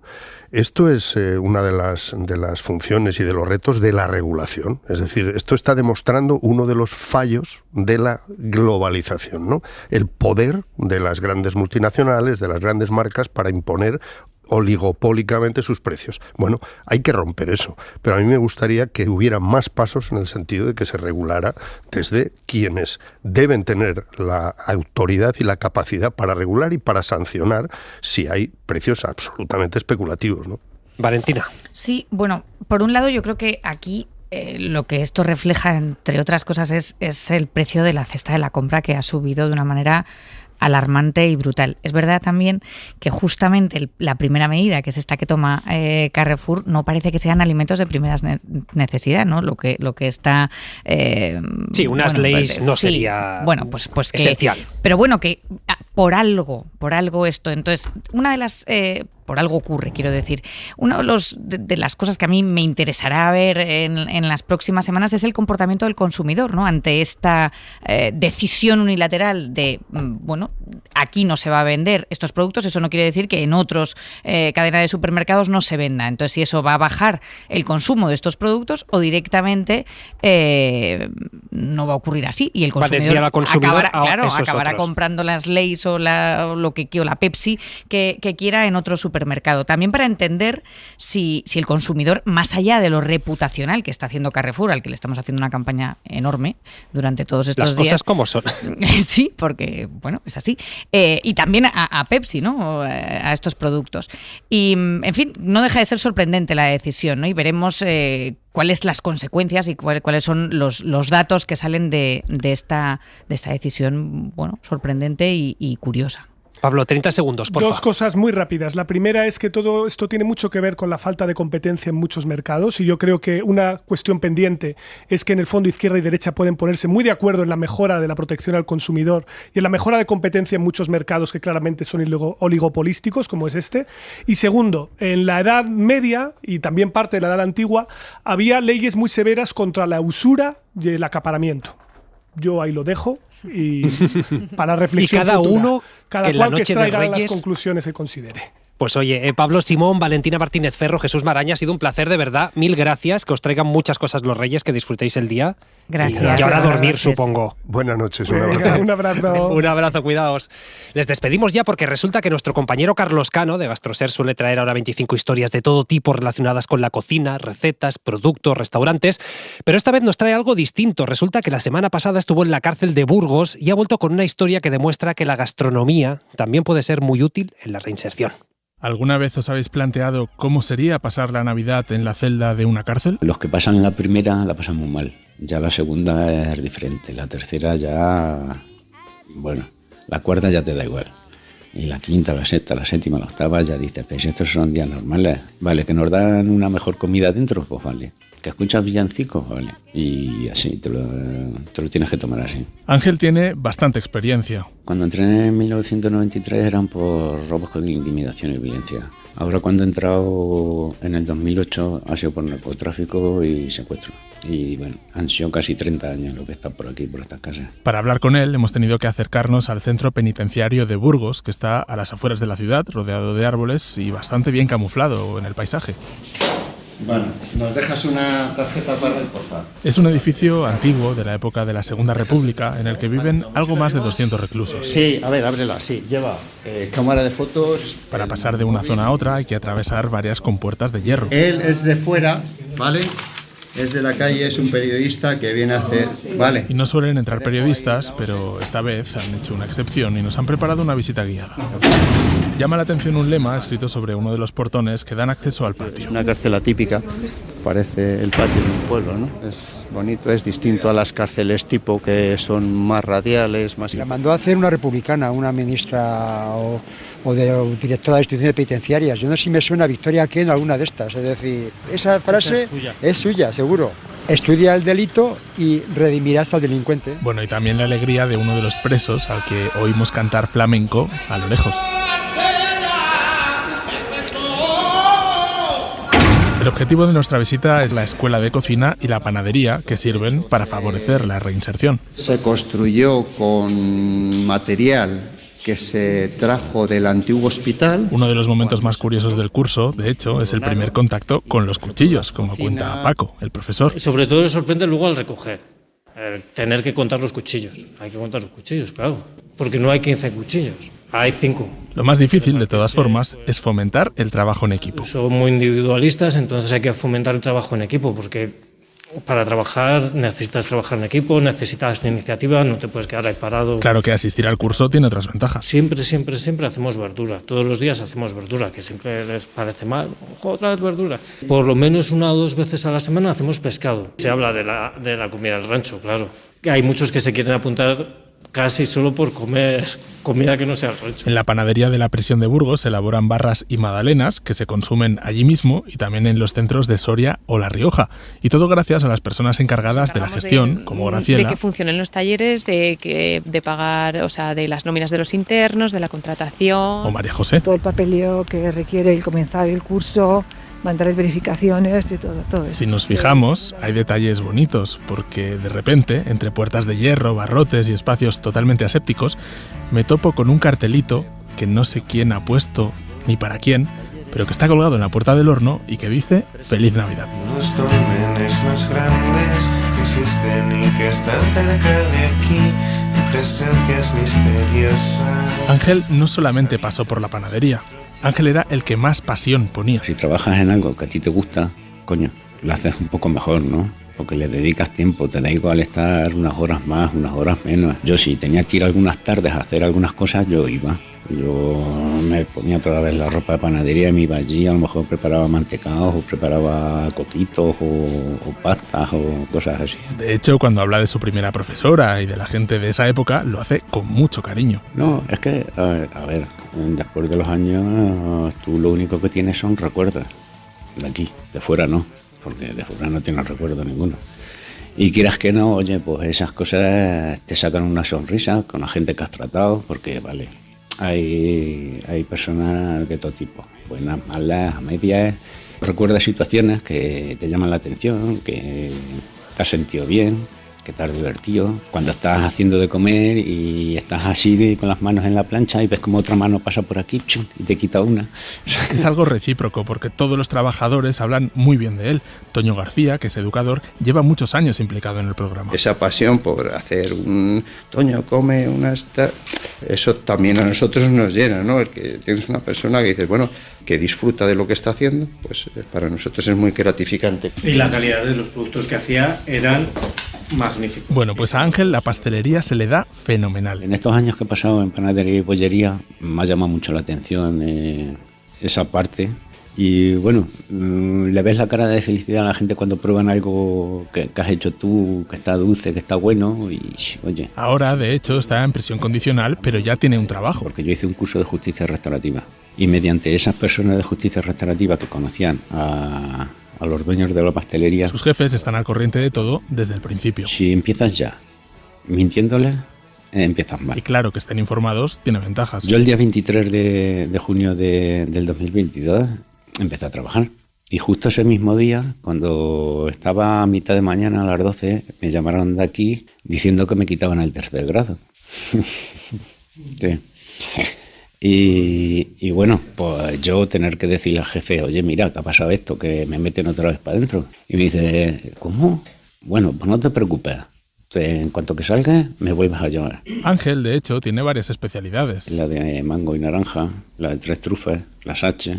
Esto es una de las funciones y de los retos de la regulación. Es decir, esto está demostrando uno de los fallos de la globalización, ¿no? El poder de las grandes multinacionales, de las grandes marcas para imponer oligopólicamente sus precios. Bueno, hay que romper eso, pero a mí me gustaría que hubiera más pasos en el sentido de que se regulara desde quienes deben tener la autoridad y la capacidad para regular y para sancionar si hay precios absolutamente especulativos, ¿no? Valentina. Sí, bueno, por un lado yo creo que aquí lo que esto refleja, entre otras cosas, es el precio de la cesta de la compra, que ha subido de una manera alarmante y brutal. Es verdad también que justamente la primera medida, que es esta que toma Carrefour, no parece que sean alimentos de primera necesidad, ¿no? Lo que está... sí, unas leyes no sería pues que, esencial. Pero bueno, que por algo esto. Entonces, una de las... por algo ocurre, quiero decir. Una de las cosas que a mí me interesará ver en las próximas semanas es el comportamiento del consumidor, ¿no? Ante esta decisión unilateral de, aquí no se va a vender estos productos, eso no quiere decir que en otros cadenas de supermercados no se venda. Entonces, si eso va a bajar el consumo de estos productos o directamente no va a ocurrir así y el consumidor acabará comprando las Lay's o la Pepsi que quiera en otros supermercado. También para entender si el consumidor, más allá de lo reputacional que está haciendo Carrefour, al que le estamos haciendo una campaña enorme durante todos estos días. Las cosas como son. Sí, porque, es así. Y también a Pepsi, ¿no? A estos productos. Y, en fin, no deja de ser sorprendente la decisión, ¿no? Y veremos cuáles las consecuencias y cuáles son los datos que salen de esta decisión, sorprendente y curiosa. Pablo, 30 segundos, por favor. Dos cosas muy rápidas. La primera es que todo esto tiene mucho que ver con la falta de competencia en muchos mercados y yo creo que una cuestión pendiente es que en el fondo izquierda y derecha pueden ponerse muy de acuerdo en la mejora de la protección al consumidor y en la mejora de competencia en muchos mercados que claramente son oligopolísticos, como es este. Y segundo, en la Edad Media y también parte de la Edad Antigua había leyes muy severas contra la usura y el acaparamiento. Yo ahí lo dejo y para reflexión y cada futura. Uno cada en cual la noche que extraiga de Reyes, las conclusiones que considere. Pues oye, Pablo Simón, Valentina Martínez Ferro, Jesús Maraña, ha sido un placer de verdad. Mil gracias, que os traigan muchas cosas los Reyes, que disfrutéis el día. Gracias. Y ahora a dormir, supongo. Buenas noches, un abrazo. Un abrazo. Un abrazo, cuidaos. Les despedimos ya porque resulta que nuestro compañero Carlos Cano de Gastroser suele traer ahora 25 historias de todo tipo relacionadas con la cocina, recetas, productos, restaurantes, pero esta vez nos trae algo distinto. Resulta que la semana pasada estuvo en la cárcel de Burgos y ha vuelto con una historia que demuestra que la gastronomía también puede ser muy útil en la reinserción. ¿Alguna vez os habéis planteado cómo sería pasar la Navidad en la celda de una cárcel? Los que pasan la primera la pasan muy mal. Ya la segunda es diferente. La tercera ya... la cuarta ya te da igual. Y la quinta, la sexta, la séptima, la octava ya dices, pero si estos son días normales. Vale, que nos dan una mejor comida dentro, pues vale. Que escuchas villancicos, vale. Y así, te lo tienes que tomar así. Ángel tiene bastante experiencia. Cuando entré en 1993 eran por robos con intimidación y violencia. Ahora cuando he entrado en el 2008 ha sido por narcotráfico y secuestro. Y han sido casi 30 años lo que está por aquí, por estas casas. Para hablar con él hemos tenido que acercarnos al centro penitenciario de Burgos, que está a las afueras de la ciudad, rodeado de árboles y bastante bien camuflado en el paisaje. Bueno, ¿nos dejas una tarjeta para él, por favor? Es un edificio antiguo de la época de la Segunda República en el que viven algo más de 200 reclusos. Sí, a ver, ábrela, sí. Lleva cámara de fotos. Para pasar de una zona a otra hay que atravesar varias compuertas de hierro. Él es de fuera, ¿vale? Es de la calle, es un periodista que viene a hacer... Vale. Y no suelen entrar periodistas, pero esta vez han hecho una excepción y nos han preparado una visita guiada. Llama la atención un lema escrito sobre uno de los portones que dan acceso al patio. Es una cárcel atípica, parece el patio de un pueblo, ¿no? Es bonito, es distinto a las cárceles tipo que son más radiales, más... La mandó a hacer una republicana, una ministra o directora de instituciones penitenciarias. Yo no sé si me suena a Victoria Kent alguna de estas. Es decir, esa frase es suya, seguro. Estudia el delito y redimirás al delincuente. Bueno, y también la alegría de uno de los presos al que oímos cantar flamenco a lo lejos. El objetivo de nuestra visita es la escuela de cocina y la panadería, que sirven para favorecer la reinserción. Se construyó con material que se trajo del antiguo hospital. Uno de los momentos más curiosos del curso, de hecho, es el primer contacto con los cuchillos, como cuenta Paco, el profesor. Sobre todo le sorprende luego al recoger, tener que contar los cuchillos. Hay que contar los cuchillos, claro, porque no hay 15 cuchillos, hay 5. Lo más difícil, de todas formas, es fomentar el trabajo en equipo. Son muy individualistas, entonces hay que fomentar el trabajo en equipo, porque para trabajar necesitas trabajar en equipo, necesitas iniciativa, no te puedes quedar ahí parado. Claro que asistir al curso tiene otras ventajas. Siempre hacemos verdura, todos los días hacemos verdura, que siempre les parece mal, otra vez verdura. Por lo menos 1 o 2 veces a la semana hacemos pescado. Se habla de la comida del rancho, claro. Hay muchos que se quieren apuntar casi solo por comer comida que no sea rancho. En la panadería de la Prisión de Burgos se elaboran barras y magdalenas que se consumen allí mismo y también en los centros de Soria o La Rioja. Y todo gracias a las personas encargadas de la gestión, como Graciela. De que funcionen los talleres, de pagar, o sea, de las nóminas de los internos, de la contratación. O María José. Todo el papeleo que requiere el comenzar el curso, mandar las verificaciones, de todo eso. Si nos fijamos, hay detalles bonitos, porque de repente, entre puertas de hierro, barrotes y espacios totalmente asépticos, me topo con un cartelito que no sé quién ha puesto ni para quién, pero que está colgado en la puerta del horno y que dice Feliz Navidad. Los dólmenes más grandes existen y que están cerca de aquí, mi presencia es misteriosa. Ángel no solamente pasó por la panadería, Ángel era el que más pasión ponía. Si trabajas en algo que a ti te gusta, coño, lo haces un poco mejor, ¿no? Porque le dedicas tiempo, te da igual estar unas horas más, unas horas menos. Yo si tenía que ir algunas tardes a hacer algunas cosas, yo iba. Yo me ponía otra vez la ropa de panadería y me iba allí, a lo mejor preparaba mantecados o preparaba cotitos o pastas o cosas así. De hecho, cuando habla de su primera profesora y de la gente de esa época, lo hace con mucho cariño. No, es que, a ver, después de los años, tú lo único que tienes son recuerdos. De aquí, de fuera no, porque de fuera no tienes recuerdo ninguno. Y quieras que no, oye, pues esas cosas te sacan una sonrisa con la gente que has tratado, porque vale, hay personas de todo tipo, buenas, malas, medias. Recuerdas situaciones que te llaman la atención, que te has sentido bien, que te has divertido. Cuando estás haciendo de comer y estás así con las manos en la plancha y ves como otra mano pasa por aquí chum, y te quita una. Es algo recíproco porque todos los trabajadores hablan muy bien de él. Toño García, que es educador, lleva muchos años implicado en el programa. Esa pasión por hacer un Toño come una... Eso también a nosotros nos llena, ¿no? El que tienes una persona que dices, bueno, que disfruta de lo que está haciendo, pues para nosotros es muy gratificante. Y la calidad de los productos que hacía eran magníficos. Bueno, pues a Ángel la pastelería se le da fenomenal. En estos años que he pasado en panadería y bollería me ha llamado mucho la atención esa parte. Y bueno, le ves la cara de felicidad a la gente cuando prueban algo que has hecho tú, que está dulce, que está bueno y oye. Ahora, de hecho, está en prisión condicional, pero ya tiene un trabajo. Porque yo hice un curso de justicia restaurativa y mediante esas personas de justicia restaurativa que conocían a los dueños de la pastelería... Sus jefes están al corriente de todo desde el principio. Si empiezas ya mintiéndole, empiezas mal. Y claro, que estén informados tiene ventajas. Yo el día 23 de junio del 2022... empecé a trabajar y justo ese mismo día, cuando estaba a mitad de mañana a las 12, me llamaron de aquí diciendo que me quitaban el 3er grado. Sí. Y bueno, pues yo tener que decirle al jefe, oye, mira, ¿qué ha pasado esto? Que me meten otra vez para adentro. Y me dice, ¿cómo? Bueno, pues no te preocupes. En cuanto que salga, me vuelvas a llamar. Ángel, de hecho, tiene varias especialidades. La de mango y naranja, la de 3 trufas, las H...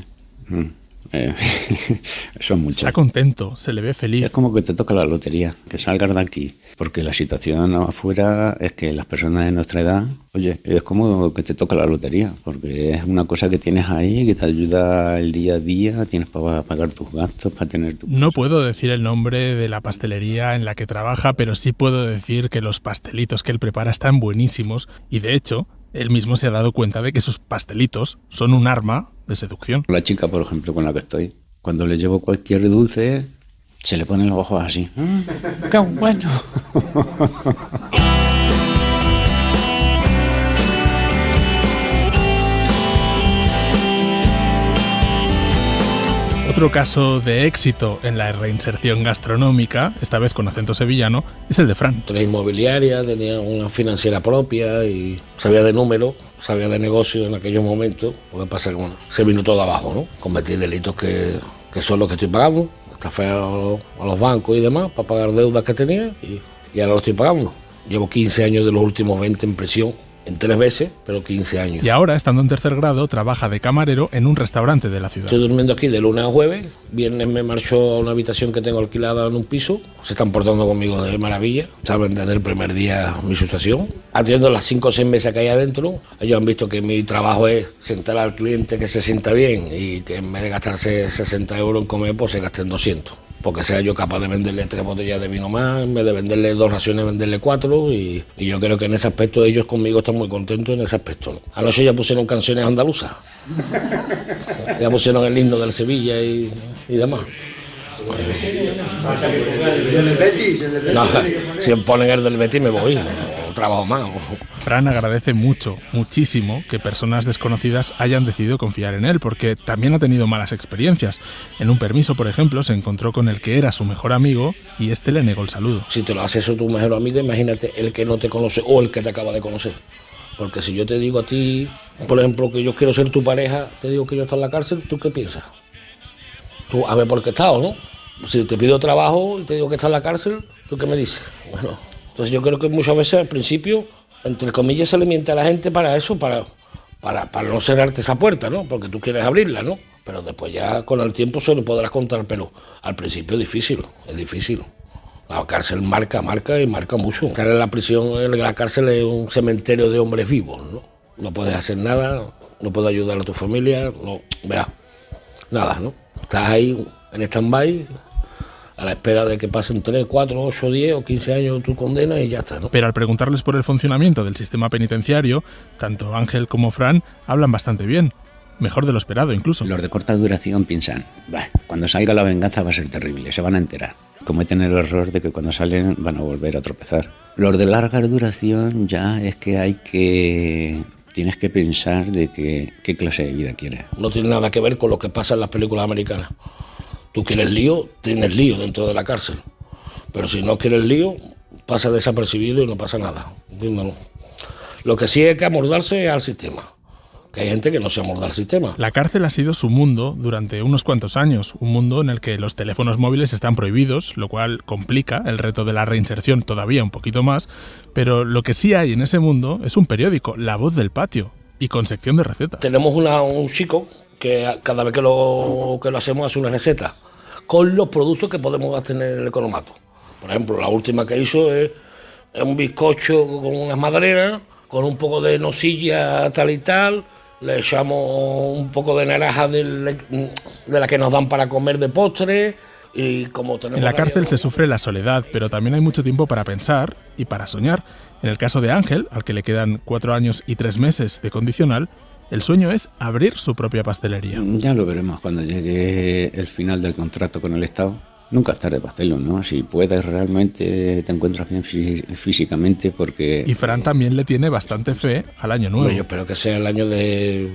Son muchas. Está contento, se le ve feliz. Es como que te toca la lotería, que salgas de aquí. Porque la situación afuera es que las personas de nuestra edad, oye, es como que te toca la lotería. Porque es una cosa que tienes ahí, que te ayuda el día a día, tienes para pagar tus gastos, para tener tu... No puedo decir el nombre de la pastelería en la que trabaja, pero sí puedo decir que los pastelitos que él prepara están buenísimos. Y de hecho, él mismo se ha dado cuenta de que sus pastelitos son un arma de seducción. La chica, por ejemplo, con la que estoy, cuando le llevo cualquier dulce, se le ponen los ojos así. ¡Qué bueno! Otro Otro caso de éxito en la reinserción gastronómica, esta vez con acento sevillano, es el de Fran. Tenía inmobiliaria, tenía una financiera propia y sabía de números, sabía de negocio en aquellos momentos. Lo que pasa es que bueno, se vino todo abajo, ¿no? Cometí delitos que son los que estoy pagando, estafé a los bancos y demás para pagar deudas que tenía y ahora lo estoy pagando. Llevo 15 años de los últimos 20 en prisión. En 3 veces, pero 15 años. Y ahora, estando en tercer grado, trabaja de camarero en un restaurante de la ciudad. Estoy durmiendo aquí de lunes a jueves. Viernes me marcho a una habitación que tengo alquilada en un piso. Se están portando conmigo de maravilla. Saben desde el primer día mi situación. Atiendo las 5 o 6 mesas que hay adentro. Ellos han visto que mi trabajo es sentar al cliente que se sienta bien y que en vez de gastarse 60 euros en comer, pues se gasten 200. Porque sea yo capaz de venderle 3 botellas de vino más, en vez de venderle 2 raciones, venderle 4, y yo creo que en ese aspecto ellos conmigo están muy contentos en ese aspecto, ¿no? Anoche ya pusieron canciones andaluzas, ya pusieron el himno del Sevilla y demás. No, si ponen el del Betis me voy, trabajo más. Fran agradece muchísimo que personas desconocidas hayan decidido confiar en él, porque también ha tenido malas experiencias. En un permiso, por ejemplo, se encontró con el que era su mejor amigo y este le negó el saludo. Si te lo hace eso tu mejor amigo, imagínate el que no te conoce o el que te acaba de conocer. Porque si yo te digo a ti, por ejemplo, que yo quiero ser tu pareja, te digo que yo estoy en la cárcel, ¿tú qué piensas? Tú, a ver por qué he estado, ¿no? Si te pido trabajo y te digo que estás en la cárcel, ¿tú qué me dices? Bueno, entonces yo creo que muchas veces al principio, entre comillas, se le miente a la gente para eso, para no cerrarte esa puerta, ¿no? Porque tú quieres abrirla, ¿no? Pero después ya con el tiempo se lo podrás contar, pero al principio es difícil. La cárcel marca y marca mucho. Estar en la prisión, en la cárcel es un cementerio de hombres vivos, ¿no? No puedes hacer nada, no puedes ayudar a tu familia, no, verás, nada, ¿no? Estás ahí en stand-by, a la espera de que pasen 3, 4, 8, 10 o 15 años tu condena y ya está, ¿no? Pero al preguntarles por el funcionamiento del sistema penitenciario, tanto Ángel como Fran hablan bastante bien. Mejor de lo esperado, incluso. Los de corta duración piensan, cuando salga la venganza va a ser terrible, se van a enterar. Cometen el error de que cuando salen van a volver a tropezar. Los de larga duración ya es que tienes que pensar de qué clase de vida quieres. No tiene nada que ver con lo que pasa en las películas americanas. Tú quieres lío, tienes lío dentro de la cárcel. Pero si no quieres lío, pasa desapercibido y no pasa nada. ¿Entiendes? Lo que sí hay que amoldarse al sistema. Que hay gente que no se amolda al sistema. La cárcel ha sido su mundo durante unos cuantos años. Un mundo en el que los teléfonos móviles están prohibidos, lo cual complica el reto de la reinserción todavía un poquito más. Pero lo que sí hay en ese mundo es un periódico, La Voz del Patio, y con sección de recetas. Tenemos un chico que cada vez que lo hacemos hace una receta con los productos que podemos tener en el economato. Por ejemplo, la última que hizo es un bizcocho con unas madreras, con un poco de nocilla tal y tal, le echamos un poco de naranja de la que nos dan para comer de postre. Y como tenemos en la cárcel se sufre la soledad, pero también hay mucho tiempo para pensar y para soñar. En el caso de Ángel, al que le quedan 4 años y 3 meses de condicional, el sueño es abrir su propia pastelería. Ya lo veremos cuando llegue el final del contrato con el Estado. Nunca es tarde para hacerlo, ¿no? Si puedes realmente, te encuentras bien físicamente, porque... Y Fran también le tiene bastante fe al año nuevo. Yo espero que sea el año de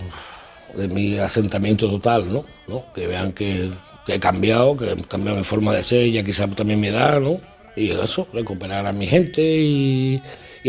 mi asentamiento total, ¿no? Que vean que he cambiado, que he cambiado mi forma de ser, ya quizás también mi edad, ¿no? Y eso, recuperar a mi gente y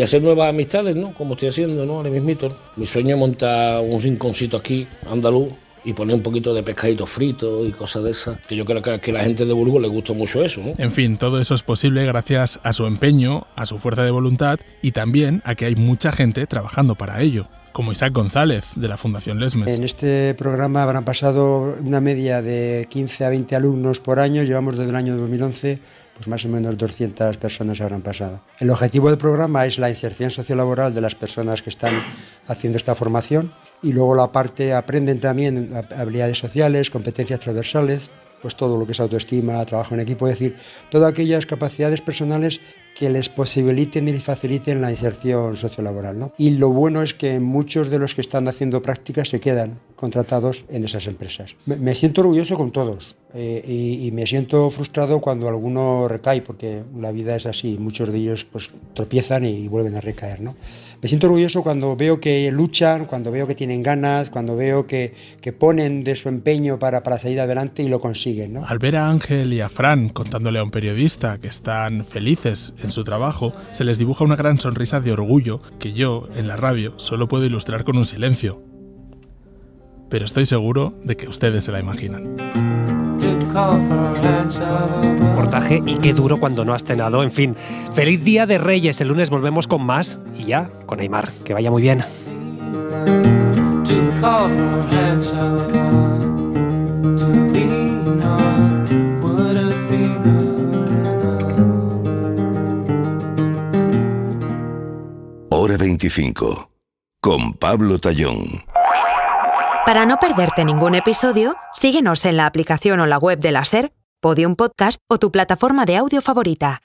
hacer nuevas amistades, ¿no? Como estoy haciendo, ¿no? Ahora mismito. Mi sueño es montar un rinconcito aquí, andaluz, y poner un poquito de pescaditos fritos y cosas de esas. Que yo creo que a la gente de Burgos le gusta mucho eso, ¿no? En fin, todo eso es posible gracias a su empeño, a su fuerza de voluntad y también a que hay mucha gente trabajando para ello, como Isaac González, de la Fundación Lesmes. En este programa habrán pasado una media de 15 a 20 alumnos por año. Llevamos desde el año 2011, pues más o menos 200 personas habrán pasado. El objetivo del programa es la inserción sociolaboral de las personas que están haciendo esta formación, y luego la parte aprenden también habilidades sociales, competencias transversales, pues todo lo que es autoestima, trabajo en equipo, es decir, todas aquellas capacidades personales que les posibiliten y faciliten la inserción sociolaboral, ¿no? Y lo bueno es que muchos de los que están haciendo prácticas se quedan contratados en esas empresas. Me siento orgulloso con todos. Y me siento frustrado cuando alguno recae, porque la vida es así, muchos de ellos pues tropiezan y vuelven a recaer, ¿no? Me siento orgulloso cuando veo que luchan, cuando veo que tienen ganas, cuando veo que ponen de su empeño para salir adelante y lo consiguen, ¿no? Al ver a Ángel y a Fran contándole a un periodista que están felices en su trabajo, se les dibuja una gran sonrisa de orgullo que yo, en la radio, solo puedo ilustrar con un silencio. Pero estoy seguro de que ustedes se la imaginan. Reportaje y qué duro cuando no has cenado. En fin, feliz Día de Reyes. El lunes volvemos con más y ya con Aimar. Que vaya muy bien. Hora 25 con Pablo Tallón. Para no perderte ningún episodio, síguenos en la aplicación o la web de la SER, Podium Podcast o tu plataforma de audio favorita.